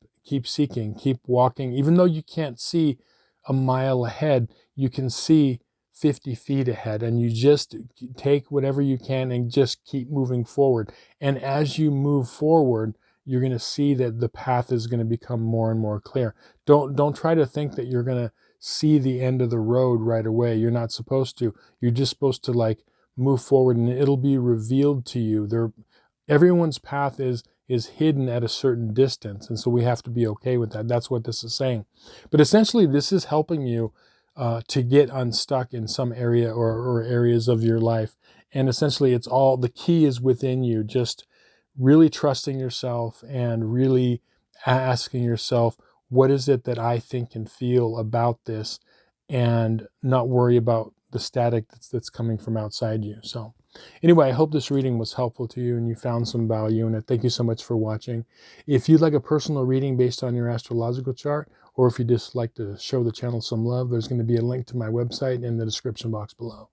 seeking, keep walking. Even though you can't see a mile ahead, you can see 50 feet ahead, and you just take whatever you can and just keep moving forward. And as you move forward, you're going to see that the path is going to become more and more clear. Don't try to think that you're going to see the end of the road right away. You're not supposed to. You're just supposed to like move forward, and it'll be revealed to you. Everyone's path is hidden at a certain distance, and so we have to be okay with that. That's what this is saying. But essentially, this is helping you to get unstuck in some area or areas of your life. And essentially, it's all, the key is within you. Just really trusting yourself and really asking yourself, what is it that I think and feel about this, and not worry about the static that's coming from outside you. So anyway, I hope this reading was helpful to you and you found some value in it. Thank you so much for watching. If you'd like a personal reading based on your astrological chart, or if you just like to show the channel some love, there's going to be a link to my website in the description box below.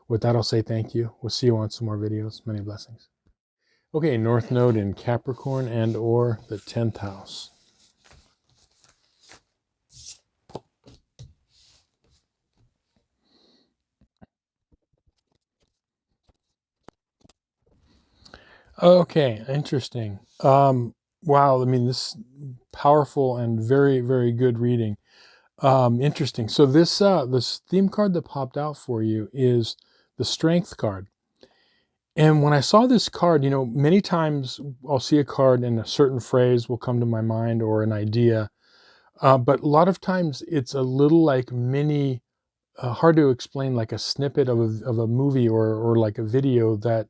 With that, I'll say thank you. We'll see you on some more videos. Many blessings. Okay, North Node in Capricorn and or the 10th house. Okay, interesting. Wow, I mean, this powerful and very, very good reading. Interesting. So this theme card that popped out for you is the Strength card. And when I saw this card, you know, many times I'll see a card and a certain phrase will come to my mind or an idea. But a lot of times it's a little like mini, hard to explain, like a snippet of a movie or like a video that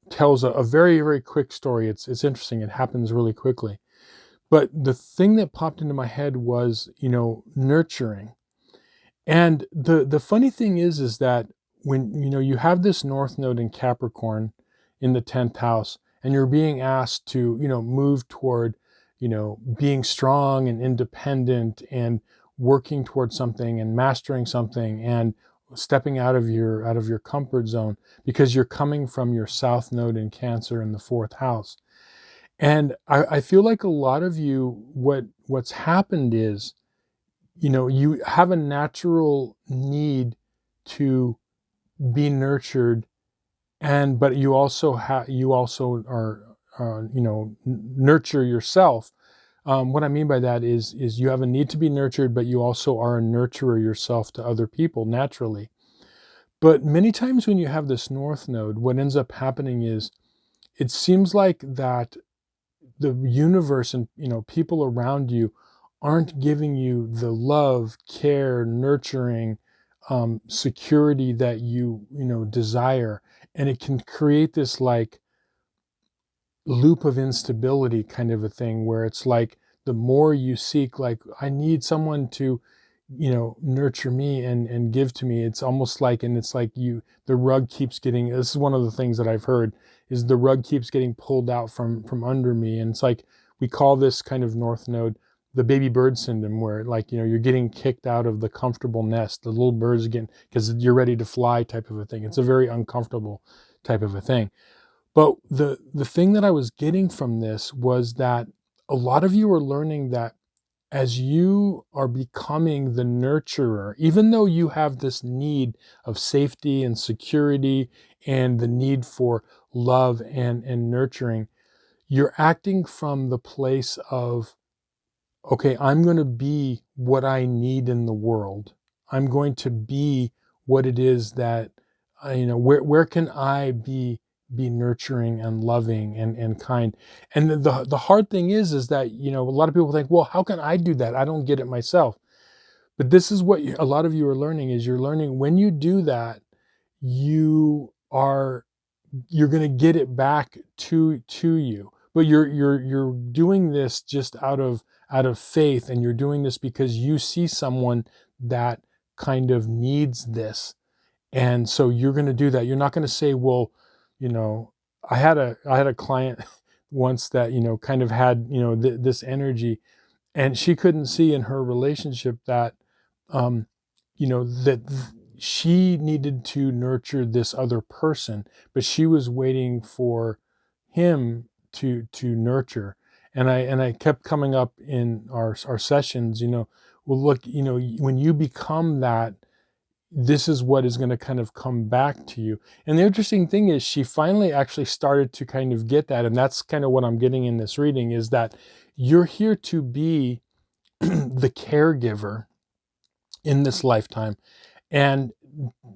tells a very, very quick story. It's interesting. It happens really quickly. But the thing that popped into my head was, you know, nurturing. And the funny thing is that when, you know, you have this North Node in Capricorn in the 10th house, and you're being asked to, you know, move toward, you know, being strong and independent and working towards something and mastering something and stepping out of your comfort zone, because you're coming from your South Node in Cancer in the 4th house. And I feel like a lot of you, what's happened is, you know, you have a natural need to be nurtured, but you also are you know, nurture yourself. What I mean by that is you have a need to be nurtured, but you also are a nurturer yourself to other people naturally. But many times when you have this North Node, what ends up happening is it seems like that the universe and, you know, people around you aren't giving you the love, care, nurturing, security that you know, desire. And it can create this like loop of instability kind of a thing, where it's like the more you seek, like, I need someone to, you know, nurture me and give to me. It's almost like, and it's like the rug keeps getting, this is one of the things that I've heard, is the rug keeps getting pulled out from under me. And it's like, we call this kind of North Node the baby bird syndrome, where, like, you know, you're getting kicked out of the comfortable nest, the little birds again, because you're ready to fly type of a thing. It's a very uncomfortable type of a thing. But the thing that I was getting from this was that a lot of you are learning that as you are becoming the nurturer, even though you have this need of safety and security and the need for love and nurturing, you're acting from the place of, okay, I'm going to be what I need in the world. I'm going to be what it is that, you know, where can I be nurturing and loving and kind. And the hard thing is that, you know, a lot of people think, well, how can I do that? I don't get it myself. But this is what a lot of you are learning, is you're learning when you do that, you are, you're going to get it back to you, but you're doing this just out of faith, and you're doing this because you see someone that kind of needs this, and so you're going to do that. You're not going to say, well, you know, I had a client once that, you know, kind of had, you know, this energy, and she couldn't see in her relationship that, um, you know, that she needed to nurture this other person, but she was waiting for him to nurture. And I kept coming up in our sessions, you know, well, look, you know, when you become that, this is what is going to kind of come back to you. And the interesting thing is, she finally actually started to kind of get that, and that's kind of what I'm getting in this reading, is that you're here to be the caregiver in this lifetime. And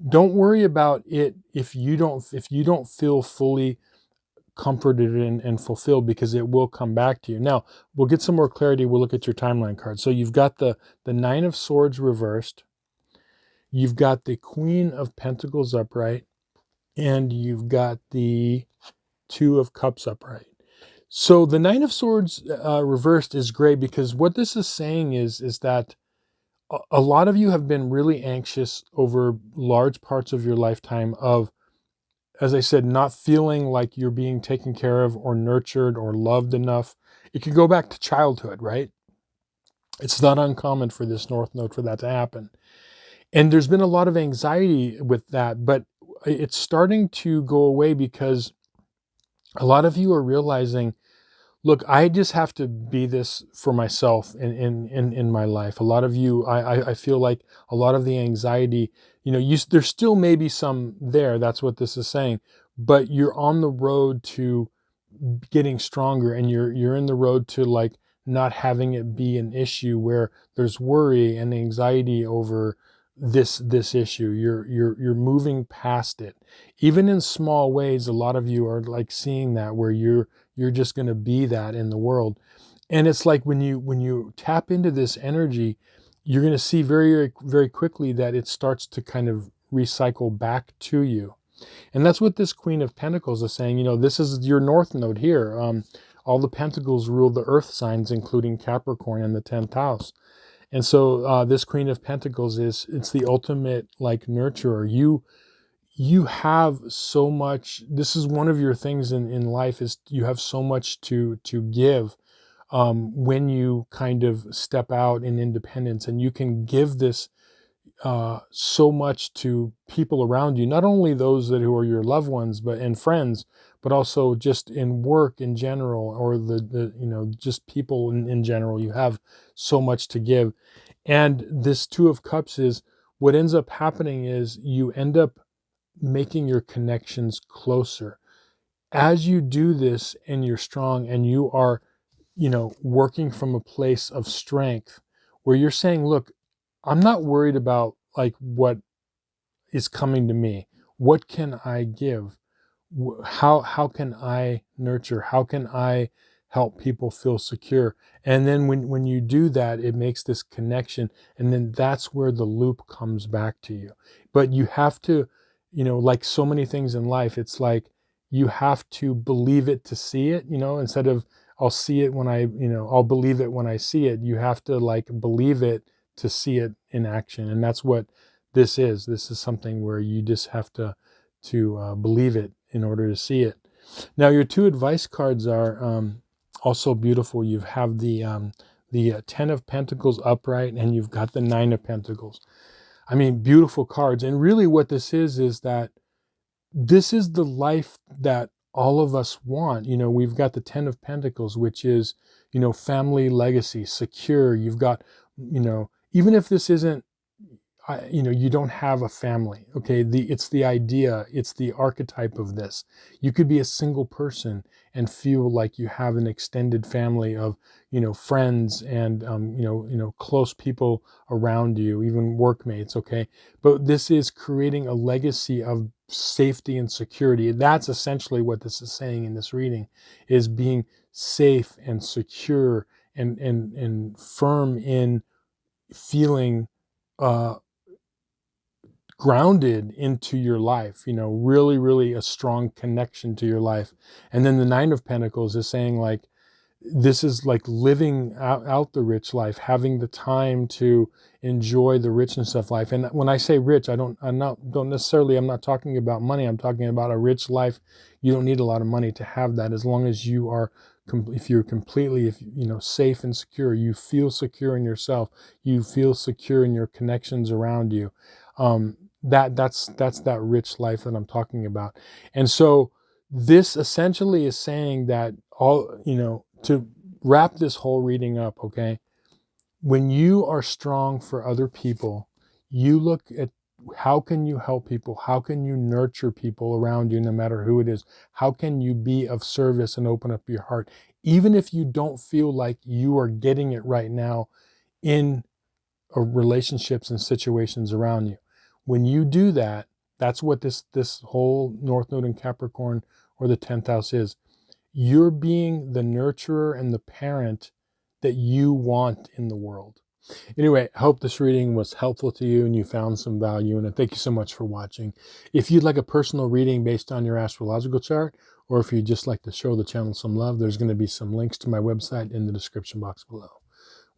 don't worry about it if you don't feel fully comforted and fulfilled, because it will come back to you. Now, we'll get some more clarity. We'll look at your timeline card. So you've got the Nine of Swords reversed, you've got the Queen of Pentacles upright, and you've got the Two of Cups upright. So the Nine of Swords reversed is great, because what this is saying is that a lot of you have been really anxious over large parts of your lifetime of, as I said, not feeling like you're being taken care of or nurtured or loved enough. It could go back to childhood, right? It's not uncommon for this North Node for that to happen. And there's been a lot of anxiety with that, but it's starting to go away, because a lot of you are realizing, look, I just have to be this for myself in my life. A lot of you, I feel like a lot of the anxiety, you know, there still may be some there. That's what this is saying. But you're on the road to getting stronger, and you're in the road to like not having it be an issue where there's worry and anxiety over this issue. You're moving past it. Even in small ways, a lot of you are like seeing that, where you're just going to be that in the world. And it's like when you tap into this energy, you're going to see very, very quickly that it starts to kind of recycle back to you. And that's what this Queen of Pentacles is saying. You know, this is your North Node here. All the Pentacles rule the earth signs, including Capricorn and the 10th house. And so this Queen of Pentacles it's the ultimate like nurturer. You have so much. This is one of your things in life, is you have so much to give when you kind of step out in independence, and you can give this so much to people around you, not only those who are your loved ones and friends, but also just in work in general, or the you know, just people in general. You have so much to give. And this Two of Cups is what ends up happening, is you end up making your connections closer as you do this, and you're strong, and you are, you know, working from a place of strength, where you're saying, look, I'm not worried about like what is coming to me. What can I give? How can I nurture? How can I help people feel secure? And then when you do that, it makes this connection, and then that's where the loop comes back to you. But you have to, you know, like so many things in life, it's like you have to believe it to see it, you know, instead of I'll see it when I'll believe it when I see it. You have to like believe it to see it in action. And that's what this is. This is something where you just have to believe it in order to see it. Now, your two advice cards are also beautiful. You have the 10 of Pentacles upright, and you've got the 9 of Pentacles. I mean, beautiful cards. And really what this is that this is the life that all of us want. You know, we've got the 10 of Pentacles, which is, you know, family legacy, secure. You've got, you know, even if this isn't, you know, you don't have a family, okay? It's the idea, it's the archetype of this. You could be a single person and feel like you have an extended family of, you know, friends and, you know, close people around you, even workmates, okay? But this is creating a legacy of safety and security. That's essentially what this is saying in this reading, is being safe and secure and firm in feeling grounded into your life, you know, really, really a strong connection to your life. And then the Nine of Pentacles is saying like, this is like living out the rich life, having the time to enjoy the richness of life. And when I say rich, I'm not talking about money. I'm talking about a rich life. You don't need a lot of money to have that, as long as you are, if you're completely, you know, safe and secure. You feel secure in yourself. You feel secure in your connections around you. That's that rich life that I'm talking about. And so this essentially is saying that all, you know, to wrap this whole reading up, okay, when you are strong for other people, you look at how can you help people? How can you nurture people around you, no matter who it is? How can you be of service and open up your heart, even if you don't feel like you are getting it right now in relationships and situations around you? When you do that, that's what this whole North Node in Capricorn or the 10th house is. You're being the nurturer and the parent that you want in the world. Anyway, I hope this reading was helpful to you and you found some value in it. Thank you so much for watching. If you'd like a personal reading based on your astrological chart, or if you'd just like to show the channel some love, there's going to be some links to my website in the description box below.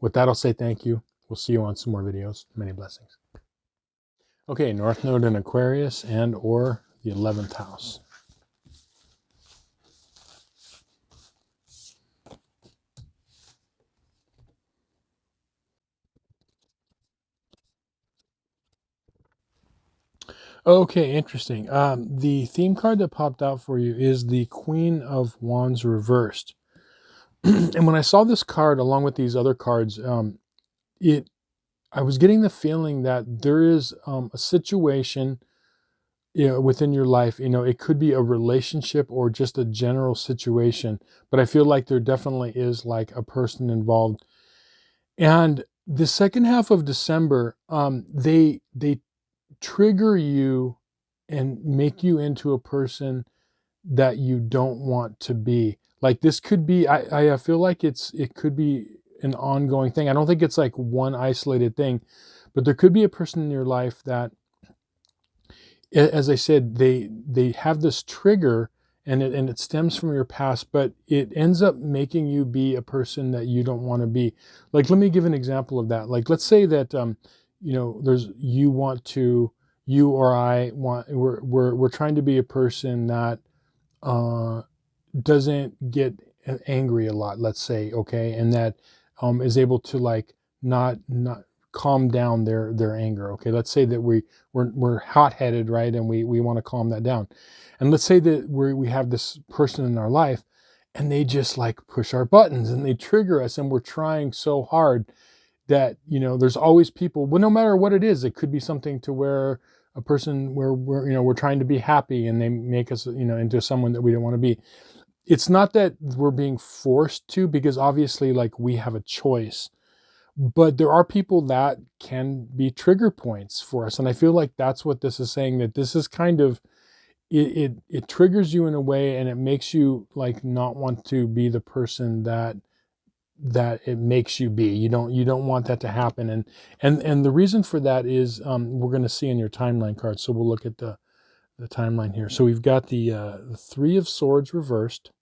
With that, I'll say thank you. We'll see you on some more videos. Many blessings. Okay, North Node in Aquarius and or the 11th house. Okay, interesting. The theme card that popped out for you is the Queen of Wands reversed. And when I saw this card along with these other cards, I was getting the feeling that there is a situation, you know, within your life. You know, it could be a relationship or just a general situation, but I feel like there definitely is like a person involved. And the second half of December, they trigger you and make you into a person that you don't want to be. Like this could be, I feel like it could be an ongoing thing. I don't think it's like one isolated thing, but there could be a person in your life that, as I said, they have this trigger and it stems from your past, but it ends up making you be a person that you don't want to be. Like, let me give an example of that. Like, let's say that, you know, you or I want, we're trying to be a person that, doesn't get angry a lot, let's say, okay, and that is able to like not calm down their anger. Okay, let's say that we're hot-headed, right, and we want to calm that down. And let's say that we have this person in our life and they just like push our buttons and they trigger us, and we're trying so hard that, you know, there's always people, well, no matter what it is, it could be something to where a person where we're trying to be happy and they make us, you know, into someone that we don't want to be. It's not that we're being forced to, because obviously like we have a choice, but there are people that can be trigger points for us. And I feel like that's what this is saying, that this is kind of, it triggers you in a way, and it makes you like not want to be the person that it makes you be. You don't want that to happen. And the reason for that is, we're going to see in your timeline card. So we'll look at the timeline here. So we've got the Three of Swords reversed.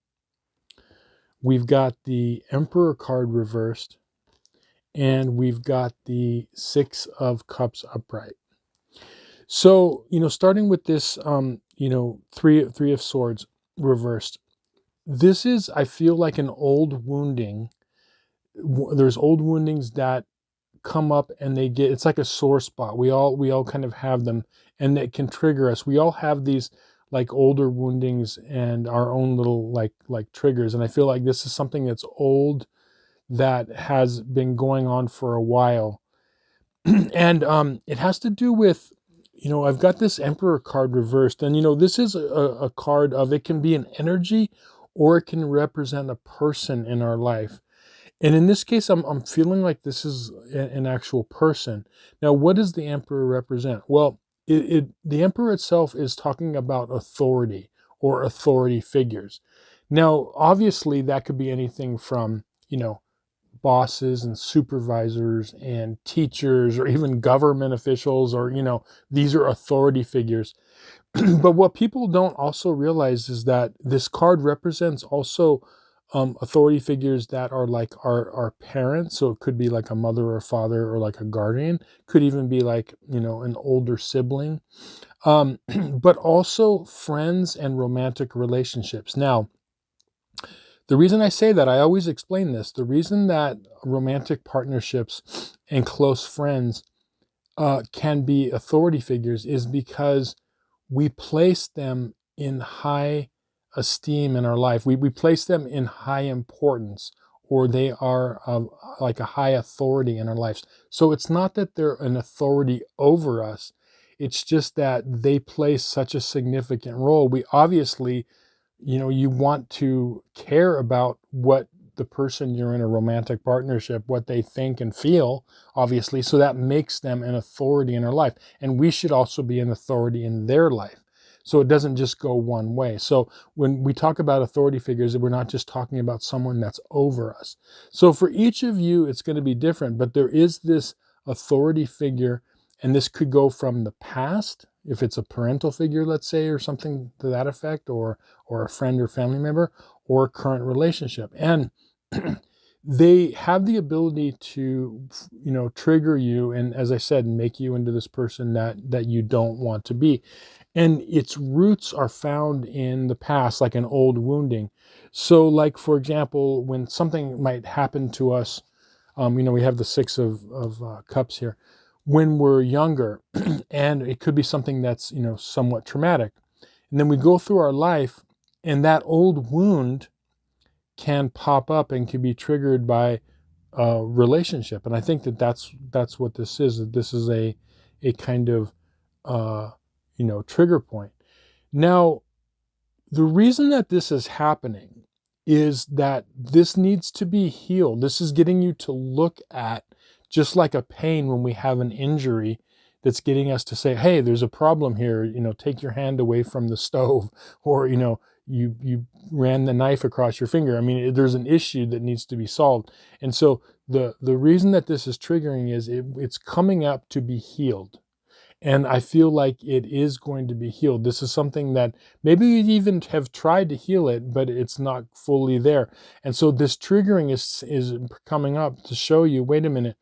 We've got the Emperor card reversed, and we've got the Six of Cups upright. So, you know, starting with this, you know, three of Swords reversed. This is, I feel like, an old wounding. There's old woundings that come up and it's like a sore spot. We all kind of have them, and it can trigger us. We all have these like older woundings and our own little like triggers. And I feel like this is something that's old, that has been going on for a while. And it has to do with, you know, I've got this Emperor card reversed, and, you know, this is a card of, it can be an energy or it can represent a person in our life. And in this case, I'm feeling like this is an actual person. Now, what does the Emperor represent? Well, the Emperor itself is talking about authority or authority figures. Now, obviously, that could be anything from, you know, bosses and supervisors and teachers or even government officials, or, these are authority figures. But what people don't also realize is that this card represents also authority figures that are like our parents. So it could be like a mother or a father or like a guardian. Could even be like, an older sibling. But also friends and romantic relationships. Now, the reason I say that, I always explain this, the reason that romantic partnerships and close friends can be authority figures is because we place them in high esteem in our life. We place them in high importance, or they are like a high authority in our lives. So it's not that they're an authority over us. It's just that they play such a significant role. We obviously, you want to care about what the person you're in a romantic partnership, what they think and feel, obviously. So that makes them an authority in our life. And we should also be an authority in their life. So it doesn't just go one way. So when we talk about authority figures, we're not just talking about someone that's over us. So for each of you, it's going to be different, but there is this authority figure, and this could go from the past, if it's a parental figure, let's say, or something to that effect, or a friend or family member, or a current relationship. And they have the ability to, trigger you, and as I said, make you into this person that you don't want to be. And its roots are found in the past, like an old wounding. So like, for example, when something might happen to us, we have the Six of Cups here, when we're younger, and it could be something that's, somewhat traumatic. And then we go through our life, and that old wound can pop up and can be triggered by a relationship. And I think that's what this is. That this is a kind of trigger point. Now, the reason that this is happening is that this needs to be healed. This is getting you to look at, just like a pain when we have an injury, that's getting us to say, hey, there's a problem here, take your hand away from the stove, or, you ran the knife across your finger. I mean, there's an issue that needs to be solved. And so the reason that this is triggering is it's coming up to be healed. And I feel like it is going to be healed. This is something that maybe you even have tried to heal it, but it's not fully there. And so this triggering is coming up to show you, wait a minute,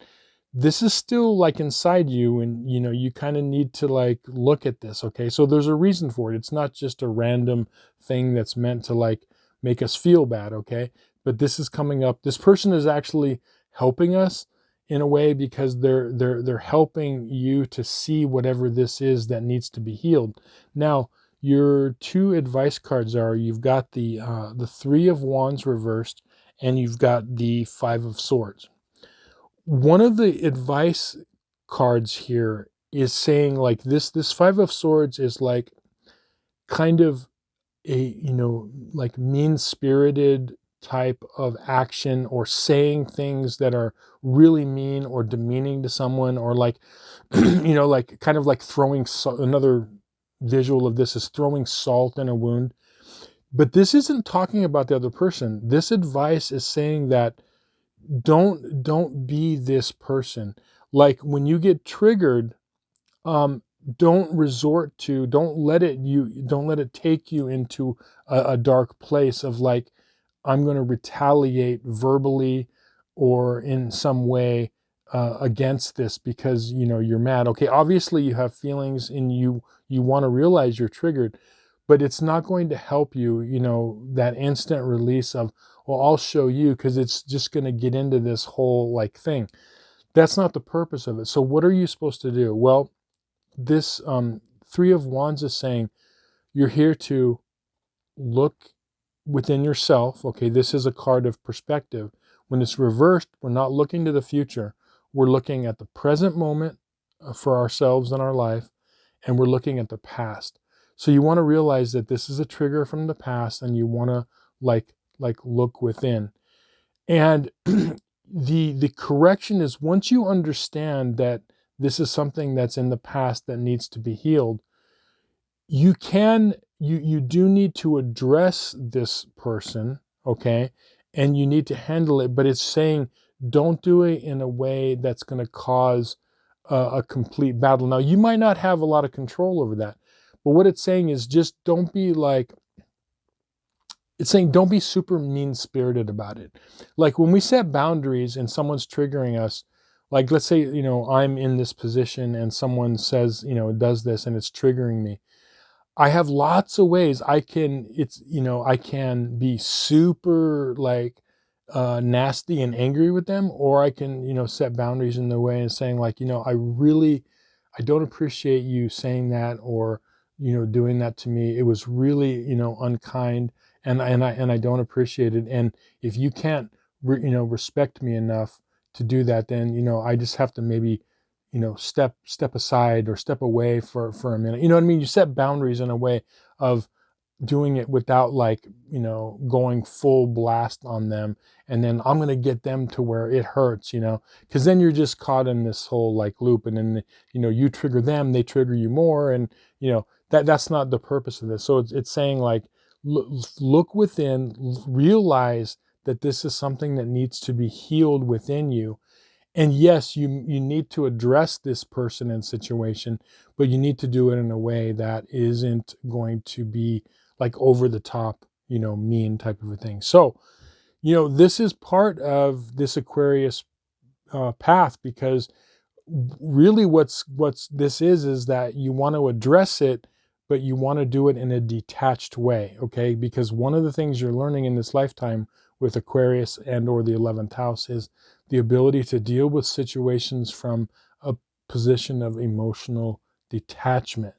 this is still like inside you, and you kind of need to like look at this. Okay, so there's a reason for it. It's not just a random thing that's meant to like make us feel bad. Okay, but this is coming up. This person is actually helping us in a way, because they're helping you to see whatever this is that needs to be healed. Now, your two advice cards are, you've got the Three of Wands reversed, and you've got the Five of Swords. One of the advice cards here is saying like this Five of Swords is like kind of a, like mean-spirited type of action, or saying things that are really mean or demeaning to someone, or like, like kind of like throwing another visual of this is throwing salt in a wound. But this isn't talking about the other person. This advice is saying that don't be this person. Like when you get triggered, don't let it take you into a dark place of like, I'm going to retaliate verbally or in some way against this because you're mad. Okay, obviously you have feelings and you want to realize you're triggered, but it's not going to help you, that instant release of, well, I'll show you, because it's just going to get into this whole like thing. That's not the purpose of it. So what are you supposed to do? Well, this Three of Wands is saying you're here to look within yourself. Okay, this is a card of perspective. When it's reversed, we're not looking to the future. We're looking at the present moment for ourselves in our life, and we're looking at the past. So you want to realize that this is a trigger from the past, and you want to like look within. And the correction is, once you understand that this is something that's in the past that needs to be healed, you do need to address this person, okay? And you need to handle it, but it's saying don't do it in a way that's going to cause a complete battle. Now, you might not have a lot of control over that, but what it's saying is just don't be like, it's saying don't be super mean-spirited about it. Like when we set boundaries and someone's triggering us, like let's say, I'm in this position and someone says, does this and it's triggering me. I have lots of ways I can, I can be super like nasty and angry with them, or I can, set boundaries in the way and saying like, I don't appreciate you saying that or, doing that to me. It was really, unkind, and I don't appreciate it. And if you can't, respect me enough to do that, then, I just have to maybe, step aside or step away for a minute. You know what I mean? You set boundaries in a way of doing it without like, going full blast on them. And then I'm going to get them to where it hurts, because then you're just caught in this whole like loop. And then, you trigger them, they trigger you more. And, that's not the purpose of this. So it's saying like, look within, realize that this is something that needs to be healed within you. And yes, you need to address this person and situation, but you need to do it in a way that isn't going to be like over the top, mean type of a thing. So, this is part of this Aquarius path, because really what's this is that you want to address it, but you want to do it in a detached way, okay? Because one of the things you're learning in this lifetime with Aquarius and or the 11th house is the ability to deal with situations from a position of emotional detachment.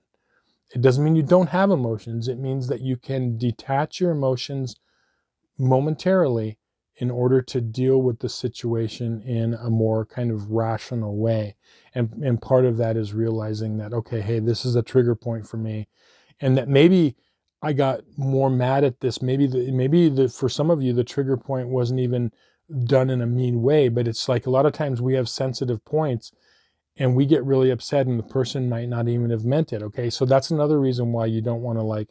It doesn't mean you don't have emotions. It means that you can detach your emotions momentarily in order to deal with the situation in a more kind of rational way. And part of that is realizing that, okay, hey, this is a trigger point for me. And that maybe I got more mad at this. Maybe for some of you, the trigger point wasn't even done in a mean way, but it's like a lot of times we have sensitive points and we get really upset and the person might not even have meant it. Okay. So that's another reason why you don't want to like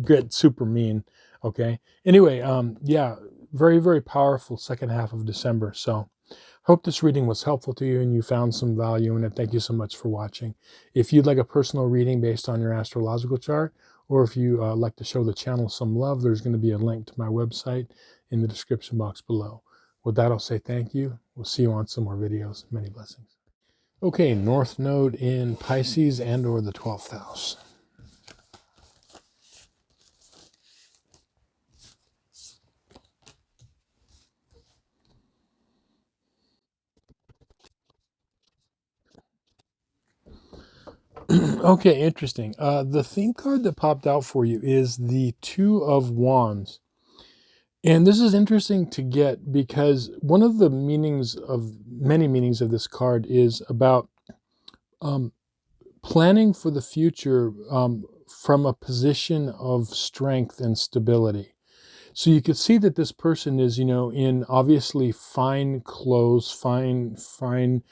get super mean. Okay. Anyway, yeah, very, very powerful second half of December. So hope this reading was helpful to you and you found some value in it. Thank you so much for watching. If you'd like a personal reading based on your astrological chart, or if you like to show the channel some love, there's going to be a link to my website in the description box below. With that, I'll say thank you. We'll see you on some more videos. Many blessings. Okay, North Node in Pisces and or the 12th house. Okay, interesting. The theme card that popped out for you is the Two of Wands. And this is interesting to get because one of the many meanings of this card is about planning for the future from a position of strength and stability. So you could see that this person is, in obviously fine clothes, fine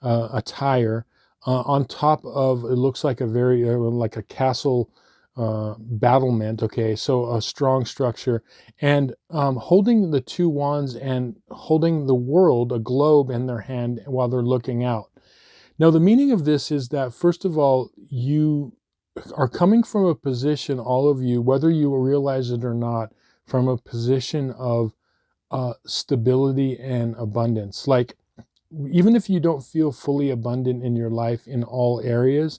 attire, on top of, it looks like a very, like a castle battlement, okay, so a strong structure, and holding the two wands and holding the world, a globe in their hand while they're looking out. Now, the meaning of this is that, first of all, you are coming from a position, all of you, whether you realize it or not, from a position of stability and abundance. Like, even if you don't feel fully abundant in your life in all areas,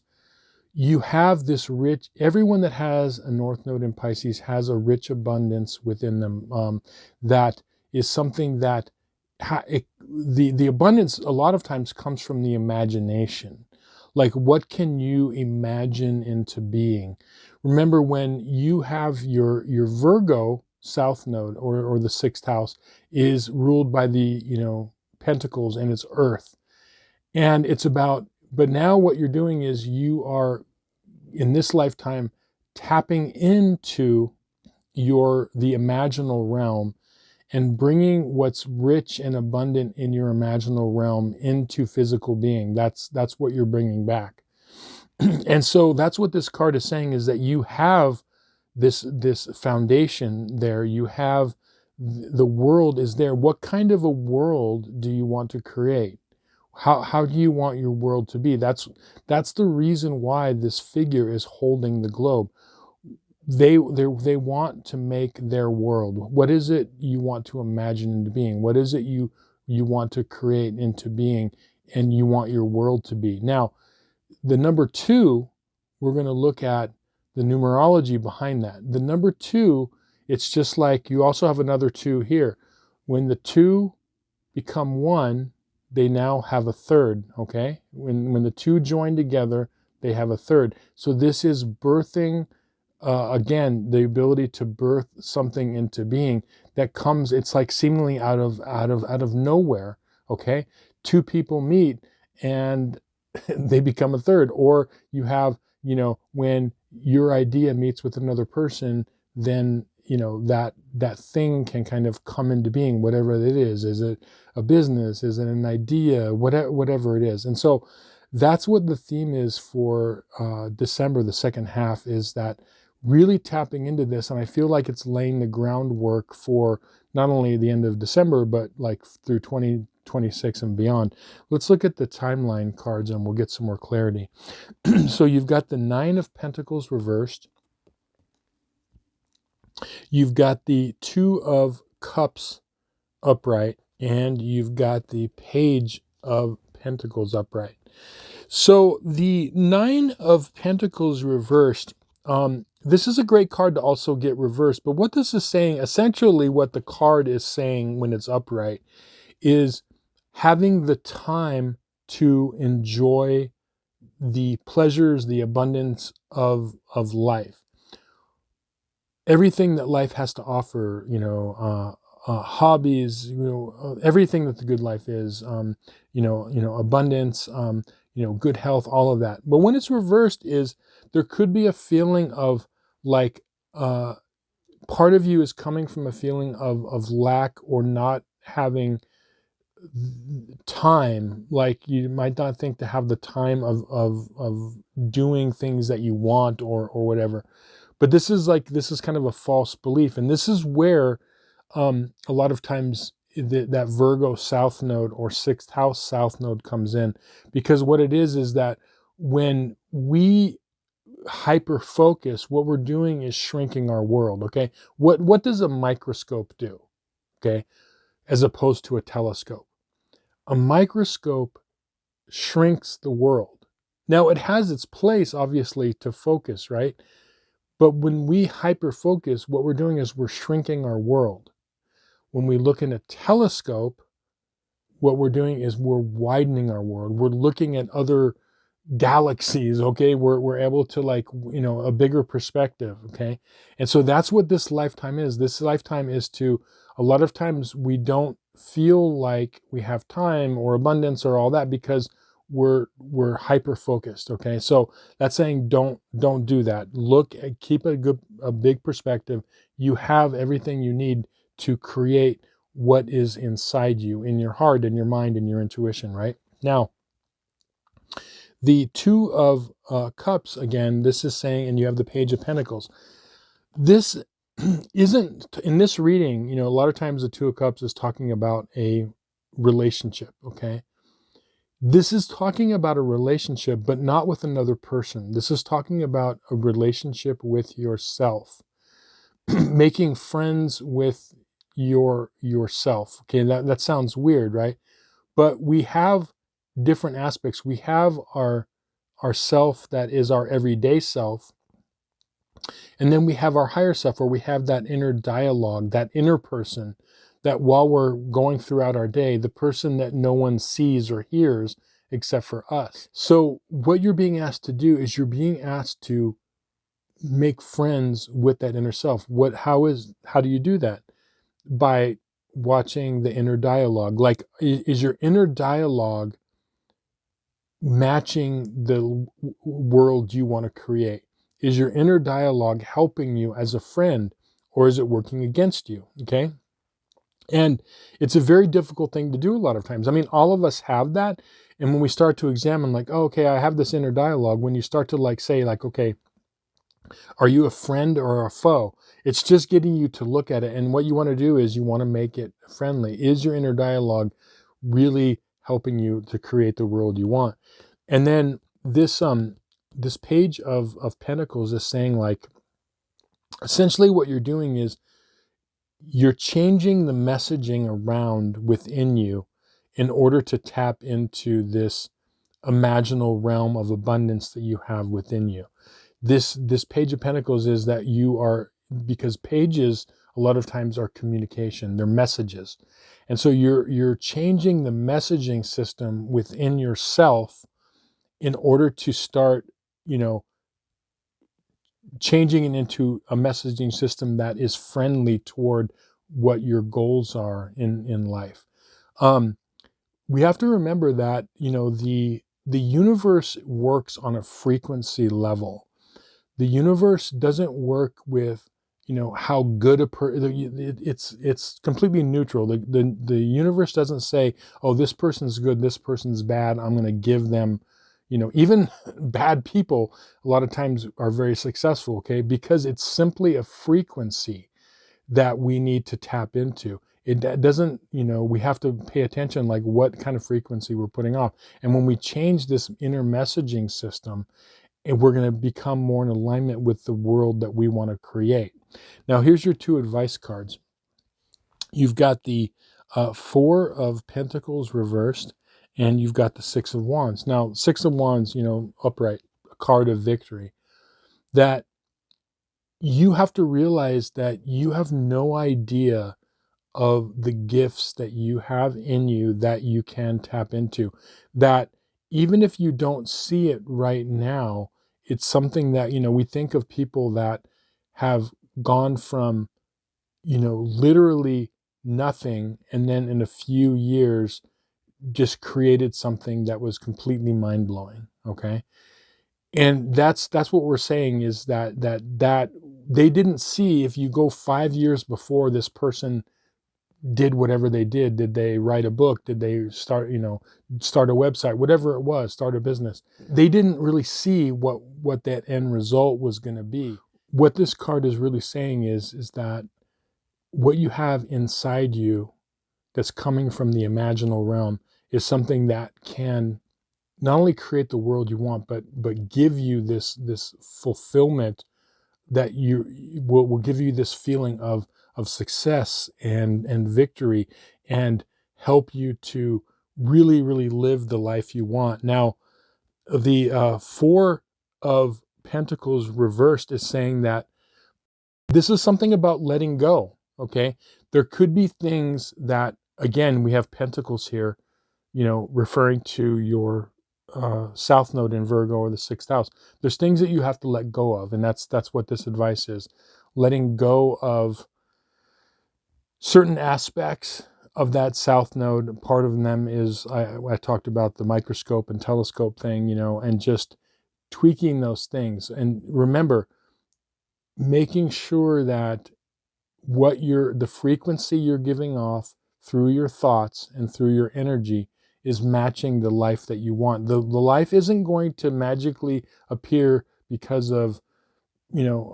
you have this rich, everyone that has a North Node in Pisces has a rich abundance within them. That is something that, the abundance a lot of times comes from the imagination. Like, what can you imagine into being? Remember, when you have your Virgo South Node or the 6th house is ruled by the, Pentacles, and it's Earth. And it's about, but now what you're doing is you are, in this lifetime, tapping into the imaginal realm and bringing what's rich and abundant in your imaginal realm into physical being. That's what you're bringing back. And so that's what this card is saying, is that you have this foundation there. You have the world is there. What kind of a world do you want to create? How do you want your world to be? That's the reason why this figure is holding the globe. They want to make their world. What is it you want to imagine into being? What is it you want to create into being, and you want your world to be? Now, the number 2, we're going to look at the numerology behind that. The number 2, it's just like you also have another 2 here. When the 2 become 1, they now have a third, okay? When the 2 join together, they have a third. So this is birthing, again, the ability to birth something into being that comes, it's like seemingly out of nowhere, okay? 2 people meet and they become a third. Or you have, when your idea meets with another person, then that thing can kind of come into being, whatever it is. Is it a business? Is it an idea? Whatever it is. And so that's what the theme is for December, the second half, is that really tapping into this. And I feel like it's laying the groundwork for not only the end of December, but like through 2026 and beyond. Let's look at the timeline cards and we'll get some more clarity. So you've got the 9 of Pentacles reversed. You've got the 2 of Cups upright, and you've got the Page of Pentacles upright. So the 9 of Pentacles reversed, this is a great card to also get reversed. But what this is saying, essentially what the card is saying when it's upright, is having the time to enjoy the pleasures, the abundance of life. Everything that life has to offer, hobbies, everything that the good life is, abundance, good health, all of that. But when it's reversed, is there could be a feeling of like, part of you is coming from a feeling of lack or not having time. Like you might not think to have the time of doing things that you want or whatever. But this is kind of a false belief. And this is where a lot of times that Virgo South Node or 6th house South Node comes in. Because what it is that when we hyper focus, what we're doing is shrinking our world, okay? What does a microscope do, okay, as opposed to a telescope? A microscope shrinks the world. Now, it has its place, obviously, to focus, right? But when we hyper-focus, what we're doing is we're shrinking our world. When we look in a telescope, what we're doing is we're widening our world. We're looking at other galaxies, okay? We're able to a bigger perspective, okay? And so that's what this lifetime is. This lifetime is to, a lot of times we don't feel like we have time or abundance or all that because we're hyper focused, okay? So that's saying don't do that. Keep a big perspective. You have everything you need to create what is inside you, in your heart, in your mind, in your intuition, right? Now, the 2 of Cups, again, this is saying, and you have the Page of Pentacles. This isn't, in this reading, a lot of times the 2 of Cups is talking about a relationship, okay? This is talking about a relationship, but not with another person. This is talking about a relationship with yourself, making friends with yourself. Okay, that sounds weird, right? But we have different aspects. We have our self that is our everyday self. And then we have our higher self, where we have that inner dialogue, that inner person, that while we're going throughout our day, the person that no one sees or hears except for us. So what you're being asked to do is you're being asked to make friends with that inner self. How do you do that? By watching the inner dialogue. Like, is your inner dialogue matching the world you want to create? Is your inner dialogue helping you as a friend, or is it working against you? Okay. And it's a very difficult thing to do a lot of times. I mean, all of us have that. And when we start to examine, like, oh, okay, I have this inner dialogue. When you start to say, okay, Are you a friend or a foe? It's just getting you to look at it. And what you want to do is you want to make it friendly. Is your inner dialogue really helping you to create the world you want? And then this page of Pentacles is saying, like, essentially what you're doing is you're changing the messaging around within you in order to tap into this imaginal realm of abundance that you have within you. This page of Pentacles is that you are, because pages a lot of times are communication, they're messages. And so you're changing the messaging system within yourself in order to start, changing it into a messaging system that is friendly toward what your goals are in life. We have to remember that, the universe works on a frequency level. The universe doesn't work with, how good it's completely neutral. The universe doesn't say, oh, this person's good, this person's bad, I'm going to give them, even bad people a lot of times are very successful, okay? Because it's simply a frequency that we need to tap into. It doesn't, we have to pay attention, like what kind of frequency we're putting off. And when we change this inner messaging system, and we're going to become more in alignment with the world that we want to create. Now, here's your two advice cards. You've got the Four of Pentacles reversed, and you've got the Six of Wands. Now, Six of Wands, upright, a card of victory. That you have to realize that you have no idea of the gifts that you have in you that you can tap into. That even if you don't see it right now, it's something that, we think of people that have gone from, literally nothing, and then in a few years just created something that was completely mind-blowing, okay? And that's what we're saying, is that they didn't see, if you go 5 years before this person did whatever they did they write a book, did they start a website, whatever it was, start a business, they didn't really see what that end result was going to be. What this card is really saying is that what you have inside you that's coming from the imaginal realm is something that can not only create the world you want, but give you this fulfillment, that you will give you this feeling of success and victory, and help you to really, really live the life you want. Now, the Four of Pentacles reversed is saying that this is something about letting go, okay? There could be things that, again, we have Pentacles here, referring to your South Node in Virgo, or the 6th house. There's things that you have to let go of, and that's what this advice is. Letting go of certain aspects of that South Node. Part of them is, I talked about the microscope and telescope thing, and just tweaking those things. And remember, making sure that the frequency you're giving off through your thoughts and through your energy is matching the life that you want. The life isn't going to magically appear because of,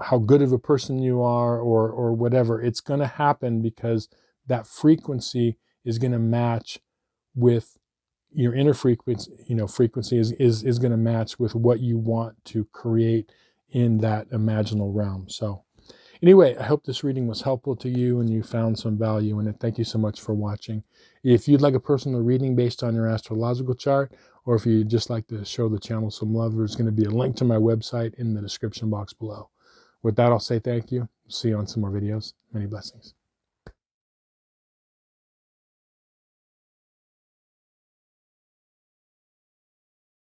how good of a person you are, or whatever. It's going to happen because that frequency is going to match with your inner frequency. Frequency is going to match with what you want to create in that imaginal realm. So anyway, I hope this reading was helpful to you and you found some value in it. Thank you so much for watching. If you'd like a personal reading based on your astrological chart, or if you'd just like to show the channel some love, there's going to be a link to my website in the description box below. With that, I'll say thank you. See you on some more videos. Many blessings.